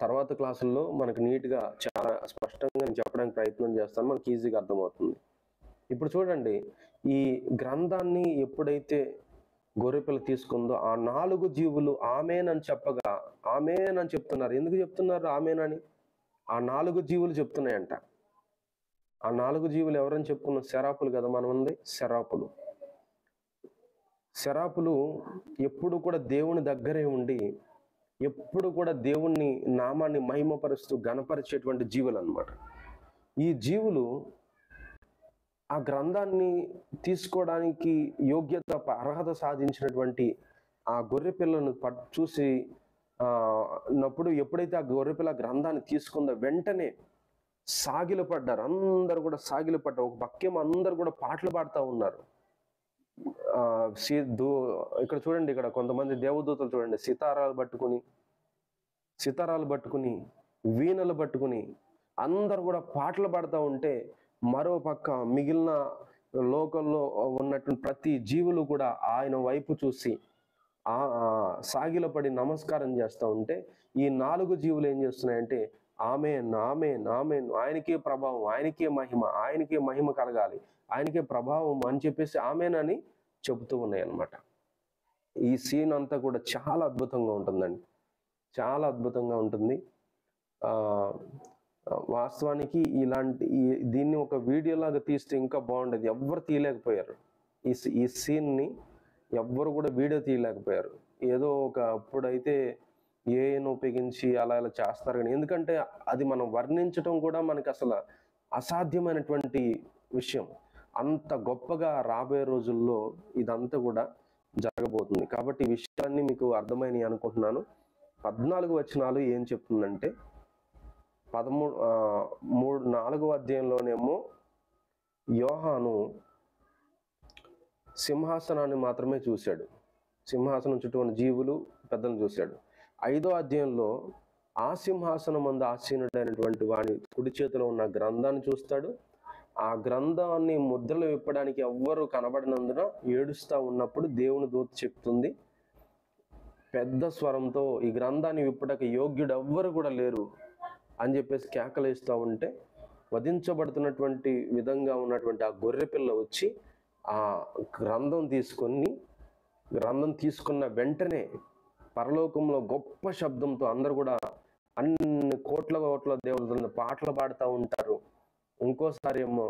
తర్వాత క్లాసుల్లో మనకి నీట్గా చాలా స్పష్టంగా నేను చెప్పడానికి ప్రయత్నం చేస్తాను, మనకి ఈజీగా అర్థమవుతుంది. ఇప్పుడు చూడండి, ఈ గ్రంథాన్ని ఎప్పుడైతే గొర్రెపిల్ల తీసుకుందో ఆ 4 జీవులు ఆమేనని చెప్పగా ఆమేనని చెప్తున్నారు. ఎందుకు చెప్తున్నారు ఆమేనని? ఆ 4 జీవులు చెప్తున్నాయంట. ఆ 4 జీవులు ఎవరని చెప్పుకున్నాం? శరాపులు కదా మనం ఉంది. శరాపులు ఎప్పుడు కూడా దేవుని దగ్గరే ఉండి ఎప్పుడు కూడా దేవుణ్ణి నామాన్ని మహిమపరుస్తూ గణపరిచేటువంటి జీవులు అన్నమాట. ఈ జీవులు ఆ గ్రంథాన్ని తీసుకోవడానికి అర్హత సాధించినటువంటి ఆ గొర్రెపిల్లను చూసి ఎప్పుడైతే ఆ గొర్రెపిల్ల గ్రంథాన్ని తీసుకుందో వెంటనే సాగిలపడ్డారు. అందరు కూడా సాగిలపడ్డారు. ఒక పక్కేమో అందరు కూడా పాటలు పాడుతూ ఉన్నారు. ఇక్కడ చూడండి, ఇక్కడ కొంతమంది దేవదూతలు చూడండి సితారాలు పట్టుకుని సితారాలు పట్టుకుని, వీణలు పట్టుకుని అందరు కూడా పాటలు పాడుతూ ఉంటే, మరో పక్క మిగిలిన లోకంలో ఉన్నటువంటి ప్రతి జీవులు కూడా ఆయన వైపు చూసి సాగిలపడి నమస్కారం చేస్తూ ఉంటే, ఈ 4 జీవులు ఏం చేస్తున్నాయంటే ఆమేన్ ఆమేన్ ఆమేన్, ఆయనకే ప్రభావం, ఆయనకే మహిమ, ఆయనకే మహిమ కలగాలి, ఆయనకే ప్రభావం అని చెప్పేసి ఆమేన్ అని చెబుతూ ఉన్నాయి అన్నమాట. ఈ సీన్ అంతా కూడా చాలా అద్భుతంగా ఉంటుందండి, చాలా అద్భుతంగా ఉంటుంది. వాస్తవానికి దీన్ని ఒక వీడియో లాగా తీస్తే ఇంకా బాగుండేది. ఎవ్వరు తీయలేకపోయారు ఈ సీన్ని, ఎవ్వరు కూడా వీడియో తీయలేకపోయారు. ఏదో అప్పుడైతే ఏఐని ఉపయోగించి అలా చేస్తారు కానీ, ఎందుకంటే అది మనం వర్ణించడం కూడా మనకి అసలు అసాధ్యమైనటువంటి విషయం. అంత గొప్పగా రాబోయే రోజుల్లో ఇదంతా కూడా జరగబోతుంది. కాబట్టి ఈ విషయాన్ని మీకు అర్థమైనవి అనుకుంటున్నాను. 14 వచనాలు ఏం చెప్తుందంటే, 4వ అధ్యాయంలోనేమో యోహాను సింహాసనాన్ని మాత్రమే చూశాడు, సింహాసనం చుట్టూ ఉన్న జీవులు పెద్దలను చూశాడు. 5వ అధ్యాయంలో ఆ సింహాసనం ముందు ఆసీనుడైనటువంటి వాని కుడి చేతిలో ఉన్న గ్రంథాన్ని చూస్తాడు. ఆ గ్రంథాన్ని ముద్రలు విప్పడానికి ఎవ్వరు కనబడినందున ఏడుస్తూ ఉన్నప్పుడు దేవుని దూత చెప్తుంది పెద్ద స్వరంతో, ఈ గ్రంథాన్ని విప్పడానికి యోగ్యుడు ఎవ్వరు కూడా లేరు అని చెప్పేసి కేకలేస్తూ ఉంటే, వధించబడుతున్నటువంటి విధంగా ఉన్నటువంటి ఆ గొర్రె పిల్ల వచ్చి ఆ గ్రంథం తీసుకున్న వెంటనే పరలోకంలో గొప్ప శబ్దంతో అందరు కూడా అన్ని కోట్ల దేవుళ్ళ పాటలు పాడుతూ ఉంటారు. ఇంకోసారి ఏమో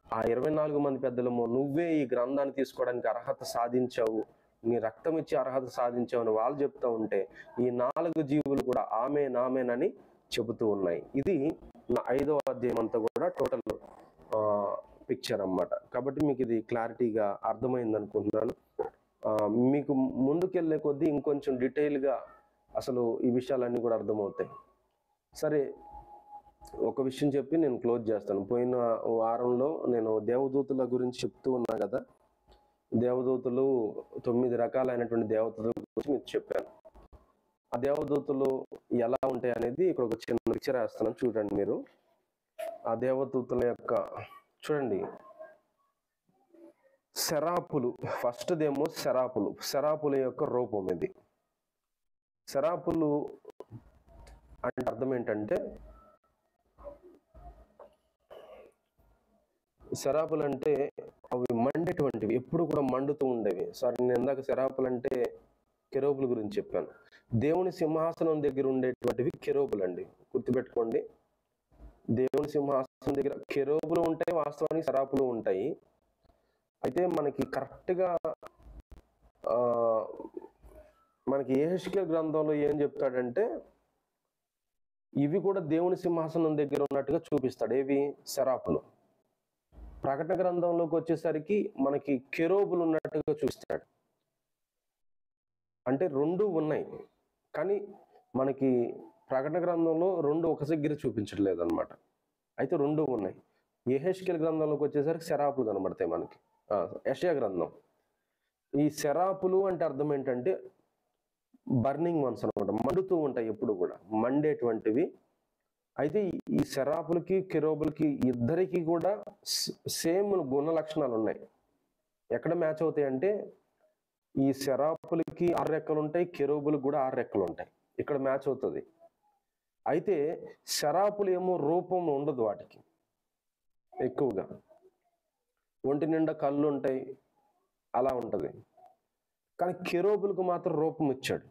ఆ 24 మంది పెద్దలేమో, నువ్వే ఈ గ్రంథాన్ని తీసుకోవడానికి అర్హత సాధించావు, నీ రక్తం ఇచ్చి అర్హత సాధించావు అని వాళ్ళు చెప్తూ ఉంటే, ఈ 4 జీవులు కూడా ఆమేన్ ఆమేన్ అని చెబుతూ ఉన్నాయి. ఇది నా 5వ అధ్యాయం అంతా కూడా టోటల్ పిక్చర్ అన్నమాట. కాబట్టి మీకు ఇది క్లారిటీగా అర్థమైంది అనుకుంటున్నాను. మీకు ముందుకెళ్ళే కొద్దీ ఇంకొంచెం డీటెయిల్గా అసలు ఈ విషయాలన్నీ కూడా అర్థమవుతాయి. సరే, ఒక విషయం చెప్పి నేను క్లోజ్ చేస్తాను. పోయిన వారంలో నేను దేవదూతుల గురించి చెప్తూ ఉన్నా కదా, దేవదూతలు 9 రకాలైనటువంటి దేవదూతల గురించి మీకు చెప్పాను. ఆ దేవదూతలు ఎలా ఉంటాయి అనేది ఇక్కడ ఒక చిన్న పిక్చర్ వేస్తాను, చూడండి మీరు. ఆ దేవదూతల యొక్క చూడండి, శరాపులు, ఫస్ట్ దేమో శరాపుల యొక్క రూపం ఇది. శరాపులు అంటే అర్థం ఏంటంటే, శరాపులు అంటే అవి మండేటువంటివి, ఎప్పుడు కూడా మండుతూ ఉండేవి. సారీ, నేను ఇందాక శరాపులు అంటే కెరూబుల గురించి చెప్పాను. దేవుని సింహాసనం దగ్గర ఉండేటువంటివి కెరూబులు అండి, గుర్తుపెట్టుకోండి. దేవుని సింహాసనం దగ్గర కెరూబులు ఉంటాయి, వాస్తవానికి శరాపులు ఉంటాయి. అయితే మనకి కరెక్ట్గా మనకి యెహెజ్కేలు గ్రంథంలో ఏం చెప్తాడంటే, ఇవి కూడా దేవుని సింహాసనం దగ్గర ఉన్నట్టుగా చూపిస్తాడు. ఏవి? శరాపులు. ప్రకటన గ్రంథంలోకి వచ్చేసరికి మనకి కెరూబులు ఉన్నట్టుగా చూస్తాడు. అంటే 2 ఉన్నాయి, కానీ మనకి ప్రకటన గ్రంథంలో 2 ఒక దగ్గర చూపించట్లేదు అనమాట. అయితే 2 ఉన్నాయి. యెహెజ్కేలు గ్రంథంలోకి వచ్చేసరికి శరాపులు కనబడతాయి మనకి. యెషయా గ్రంథం, ఈ శరాపులు అంటే అర్థం ఏంటంటే బర్నింగ్ వన్స్ అనమాట, మండుతూ ఉంటాయి, ఎప్పుడు కూడా మండేటువంటివి. అయితే ఈ శరాపులకి కెరూబులకి ఇద్దరికి కూడా సేమ్ గుణ లక్షణాలు ఉన్నాయి. ఎక్కడ మ్యాచ్ అవుతాయి అంటే, ఈ శరాపులకి 6 రెక్కలు ఉంటాయి, కెరూబులకు కూడా 6 రెక్కలు ఉంటాయి. ఇక్కడ మ్యాచ్ అవుతుంది. అయితే శరాపులు ఏమో రూపం ఉండదు వాటికి, ఎక్కువగా ఒంటి నిండా కళ్ళు ఉంటాయి, అలా ఉంటుంది. కానీ కెరూబులకు మాత్రం రూపం ఇచ్చాడు.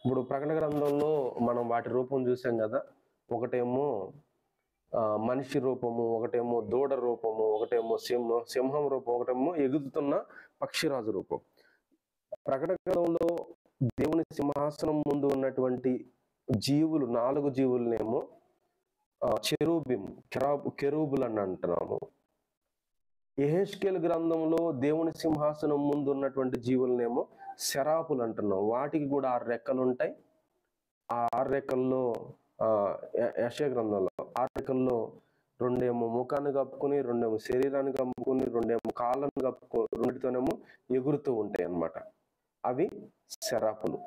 ఇప్పుడు ప్రకటన గ్రంథంలో మనం వాటి రూపం చూసాం కదా, ఒకటేమో మనిషి రూపము, ఒకటేమో దూడ రూపము, ఒకటేమో సింహం రూపం, ఒకటేమో ఎగురుతున్న పక్షిరాజు రూపం. ప్రకటన గ్రంథంలో దేవుని సింహాసనం ముందు ఉన్నటువంటి జీవులు, 4 జీవులనేమో కెరూబులు అని అంటున్నాము. యెహెజ్కేలు గ్రంథంలో దేవుని సింహాసనం ముందు ఉన్నటువంటి జీవులనేమో శరాపులు అంటున్నాం. వాటికి కూడా 6 రెక్కలు ఉంటాయి. ఆ 6 రెక్కల్లో యెషయా గ్రంథంలో 6 రెక్కల్లో 2 ముఖాన్ని కప్పుకొని, 2 శరీరాన్ని కప్పుకొని, 2 కాళ్ళను కప్పుకొని, 2తోనేమో ఎగురుతూ ఉంటాయి అన్నమాట. అవి శరాపులు.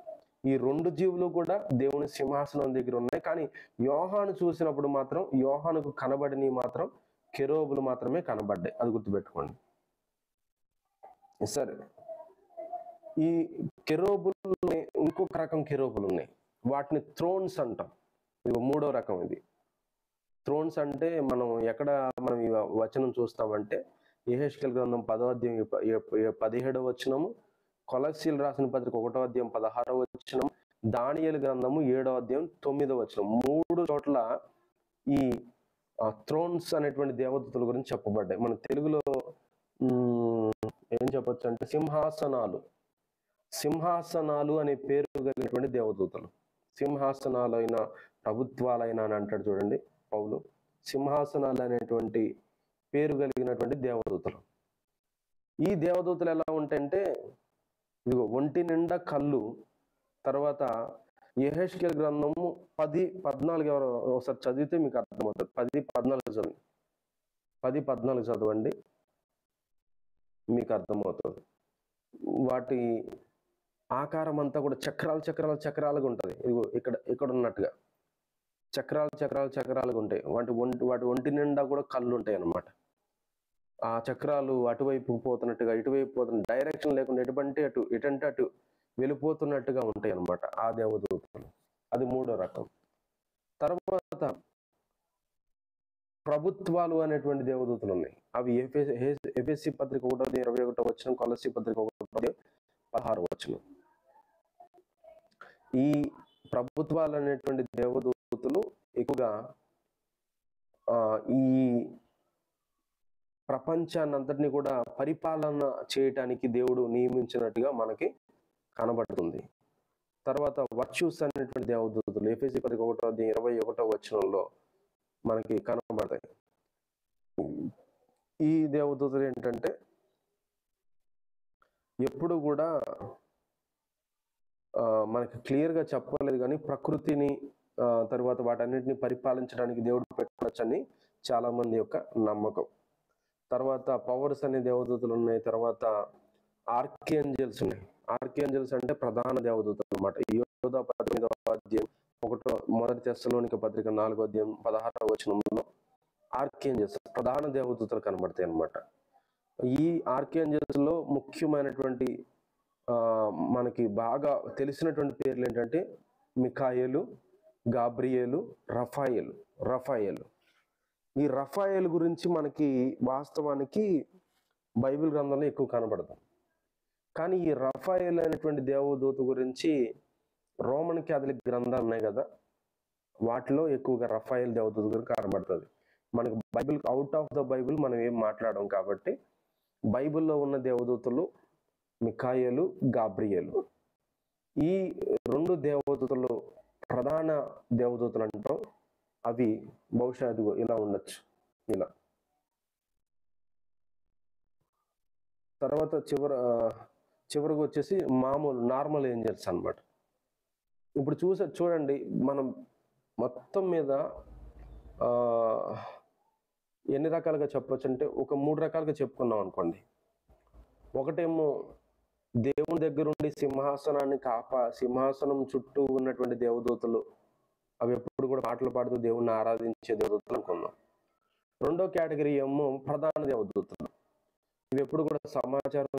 ఈ రెండు జీవులు కూడా దేవుని సింహాసనం దగ్గర ఉన్నాయి. కానీ యోహాను చూసినప్పుడు మాత్రం యోహానుకు కనబడినవి మాత్రం కెరూబులు మాత్రమే కనబడ్డాయి. అది గుర్తుపెట్టుకోండి. సరే, ఈ కెరూబులు ఇంకొక రకం కెరూబులు ఉన్నాయి. వాటిని థ్రోన్స్ అంటాం. ఇది మూడో రకం. ఇది థ్రోన్స్ అంటే మనం ఈ వచనం చూస్తామంటే యెహెజ్కేలు గ్రంథం 10వ అధ్యాయం 17వ వచనము, కొలస్సీలు రాసిన పత్రిక 1వ అధ్యాయం 16వ వచనం, దానియేలు గ్రంథము 7వ అధ్యాయం 9వ వచనం, 3 చోట్ల ఈ థ్రోన్స్ అనేటువంటి దేవదూతల గురించి చెప్పబడ్డాయి. మన తెలుగులో ఏం చెప్పొచ్చు అంటే సింహాసనాలు అనే పేరు కలిగినటువంటి దేవదూతలు. సింహాసనాలైన ప్రభుత్వాలైనా అని అంటాడు చూడండి పౌలు. సింహాసనాలు అనేటువంటి పేరు కలిగినటువంటి దేవదూతలు. ఈ దేవదూతలు ఎలా ఉంటాయంటే ఇదిగో ఒంటి నిండా కళ్ళు. తర్వాత యెహెజ్కేలు గ్రంథము 10:14 ఎవరు ఒకసారి చదివితే మీకు అర్థమవుతుంది. 10:14 చదవండి. 10:14 చదవండి, మీకు అర్థమవుతుంది. వాటి ఆకారం అంతా కూడా చక్రాలుగా ఉంటుంది. ఇదిగో ఇక్కడ ఉన్నట్టుగా చక్రాలుగా ఉంటాయి. వాటి ఒంటి నిండా కూడా కళ్ళు ఉంటాయి అన్నమాట. ఆ చక్రాలు అటువైపు పోతున్నట్టుగా ఇటువైపు పోతున్న డైరెక్షన్ లేకుండా ఎటంటే అటు వెళ్ళిపోతున్నట్టుగా ఉంటాయి అన్నమాట ఆ దేవదూతలు. అది మూడో రకం. తర్వాత ప్రభుత్వాలు అనేటువంటి దేవదూతలు ఉన్నాయి. అవి ఎఫెసీ పత్రిక 1:21 వచనం, కొలస్సీ పత్రిక 1:16 వచనం. ఈ ప్రభుత్వాలు అనేటువంటి దేవదూతలు ఎక్కువగా ఈ ప్రపంచాన్ని అంతటిని కూడా పరిపాలన చేయటానికి దేవుడు నియమించినట్టుగా మనకి కనబడుతుంది. తర్వాత వర్చ్యూస్ అనేటువంటి దేవదూతలు ఎఫెసీ పత్రిక 1:21 వచనంలో మనకి కనబడతాయి. ఈ దేవదూతలు ఏంటంటే ఎప్పుడు కూడా మనకి క్లియర్గా చెప్పలేదు, కానీ ప్రకృతిని తర్వాత వాటన్నిటిని పరిపాలించడానికి దేవుడు పెట్టవచ్చని చాలా మంది యొక్క నమ్మకం. తర్వాత పవర్స్ అనే దేవదూతలు ఉన్నాయి. తర్వాత ఆర్కియాంజెల్స్ ఉన్నాయి. ఆర్కియాంజెల్స్ అంటే ప్రధాన దేవదూతలు అన్నమాట. యోధ 18వ అధ్యాయం 1 తెస్సలోనిక పత్రిక 4వ అధ్యాయం 16వ వచనంలో ఆర్కియాంజెల్స్ ప్రధాన దేవదూతలు కనబడతాయి అన్నమాట. ఈ ఆర్కియాంజెల్స్ లో ముఖ్యమైనటువంటి మనకి బాగా తెలిసినటువంటి పేర్లు ఏంటంటే మిఖాయేలు, గాబ్రియేలు, రఫాయేలు. ఈ రఫాయేలు గురించి మనకి వాస్తవానికి బైబిల్ గ్రంథంలో ఎక్కువ కనబడదు. కానీ ఈ రఫాయేలు అనేటువంటి దేవదూత గురించి రోమన్ క్యాథలిక్ గ్రంథాలు ఉన్నాయి కదా, వాటిలో ఎక్కువగా రఫాయేలు దేవదూత గురించి కనబడుతుంది. మనకి Bible out of the Bible మనం ఏం మాట్లాడడం కాబట్టి బైబిల్లో ఉన్న దేవదూతలు మిఖాయేలు, గాబ్రియేలు. ఈ రెండు దేవదూతలు ప్రధాన దేవదూతలు అంటాం. అవి బహుశా అదిగో ఇలా ఉండొచ్చు, ఇలా. తర్వాత చివరికి వచ్చేసి నార్మల్ ఏంజల్స్ అన్నమాట. ఇప్పుడు చూడండి, మనం మొత్తం మీద ఎన్ని రకాలుగా చెప్పొచ్చు అంటే ఒక 3 రకాలుగా చెప్పుకున్నాం అనుకోండి. ఒకటేమో దేవుని దగ్గర ఉండి సింహాసనం చుట్టూ ఉన్నటువంటి దేవదూతలు, అవి ఎప్పుడు కూడా పాటలు పాడుతూ దేవుణ్ణి ఆరాధించే దేవదూతలు అనుకుందాం. రెండో కేటగిరీ ఏమో ప్రధాన దేవదూతలు. ఇవి ఎప్పుడు కూడా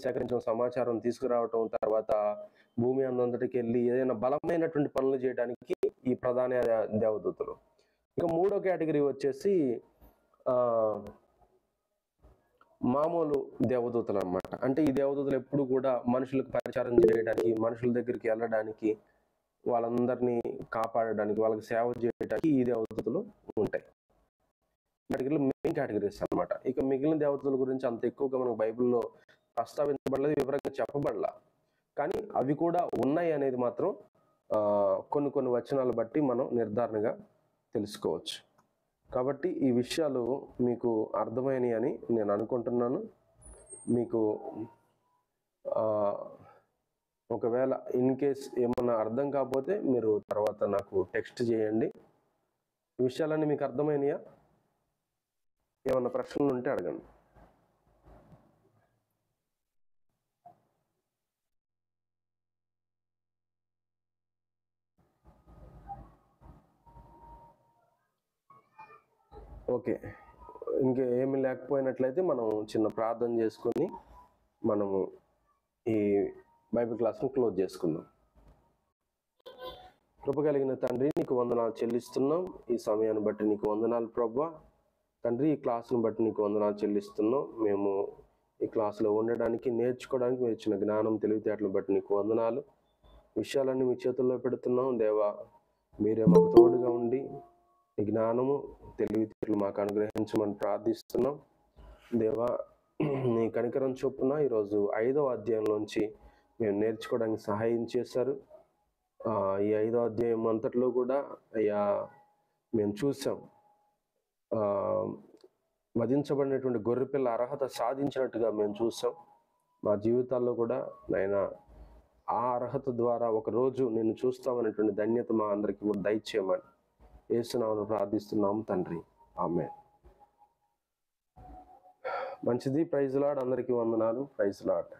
సేకరించడం, సమాచారం తీసుకురావటం, తర్వాత భూమి అంతటికి వెళ్ళి ఏదైనా బలమైనటువంటి పనులు చేయడానికి ఈ ప్రధాన దేవదూతలు. ఇక మూడో కేటగిరీ వచ్చేసి మామూలు దేవదూతలు అన్నమాట. అంటే ఈ దేవదూతలు ఎప్పుడు కూడా మనుషులకు పరిచారం చేయడానికి, మనుషుల దగ్గరికి వెళ్ళడానికి, వాళ్ళందరినీ కాపాడడానికి, వాళ్ళకి సేవ చేయడానికి ఈ దేవదూతలు ఉంటాయి. మెయిన్ కేటగిరీస్ అన్నమాట. ఇక మిగిలిన దేవతల గురించి అంత ఎక్కువగా మనకు బైబిల్లో ప్రస్తావించబడలేదు, వివరంగా చెప్పబడలా. కానీ అవి కూడా ఉన్నాయి అనేది మాత్రం కొన్ని వచనాలు బట్టి మనం నిర్ధారణగా తెలుసుకోవచ్చు. కాబట్టి ఈ విషయాలు మీకు అర్థమైనవి అని నేను అనుకుంటున్నాను. మీకు ఒకవేళ ఇన్ కేస్ ఏమన్నా అర్థం కాకపోతే మీరు తర్వాత నాకు టెక్స్ట్ చేయండి. ఈ విషయాలన్నీ మీకు అర్థమైనయా? ఏమన్నా ప్రశ్నలు ఉంటే అడగండి. ఓకే, ఇంకా ఏమి లేకపోయినట్లయితే మనం చిన్న ప్రార్థన చేసుకొని మనము ఈ బైబిల్ క్లాస్ను క్లోజ్ చేసుకుందాం. కృప కలిగిన తండ్రి, నీకు వందనాలు చెల్లిస్తున్నాం. ఈ సమయాన్ని బట్టి నీకు వందనాలు ప్రభువా. తండ్రి, ఈ క్లాసును బట్టి నీకు వందనాలు చెల్లిస్తున్నాం. మేము ఈ క్లాసులో ఉండడానికి, నేర్చుకోవడానికి మీరు ఇచ్చిన జ్ఞానం, తెలివితేటలను బట్టి నీకు వందనాలు. విషయాలన్నీ మీ చేతుల్లో పెడుతున్నాం దేవా. మీరే మాకు తోడుగా ఉండి నీ జ్ఞానము, తెలివితేటలు మాకు అనుగ్రహించమని ప్రార్థిస్తున్నాం దేవా. నీ కనికరం చొప్పున ఈరోజు 5వ అధ్యాయంలోంచి మేము నేర్చుకోవడానికి సహాయం చేశారు. ఈ 5వ అధ్యాయం అంతట్లో కూడా అయ్యా మేము చూసాం, వధించబడినటువంటి గొర్రెపిల్ల అర్హత సాధించినట్టుగా మేము చూసాం. మా జీవితాల్లో కూడా నాయనా ఆ అర్హత ద్వారా ఒకరోజు నేను చూస్తామనేటువంటి ధన్యత మా అందరికీ కూడా దయచేయమని యేసు నామమున ప్రార్థిస్తున్నాము తండ్రి, ఆమేన్. మంచిది. Praise lord. అందరికీ వందనాలు. Praise lord.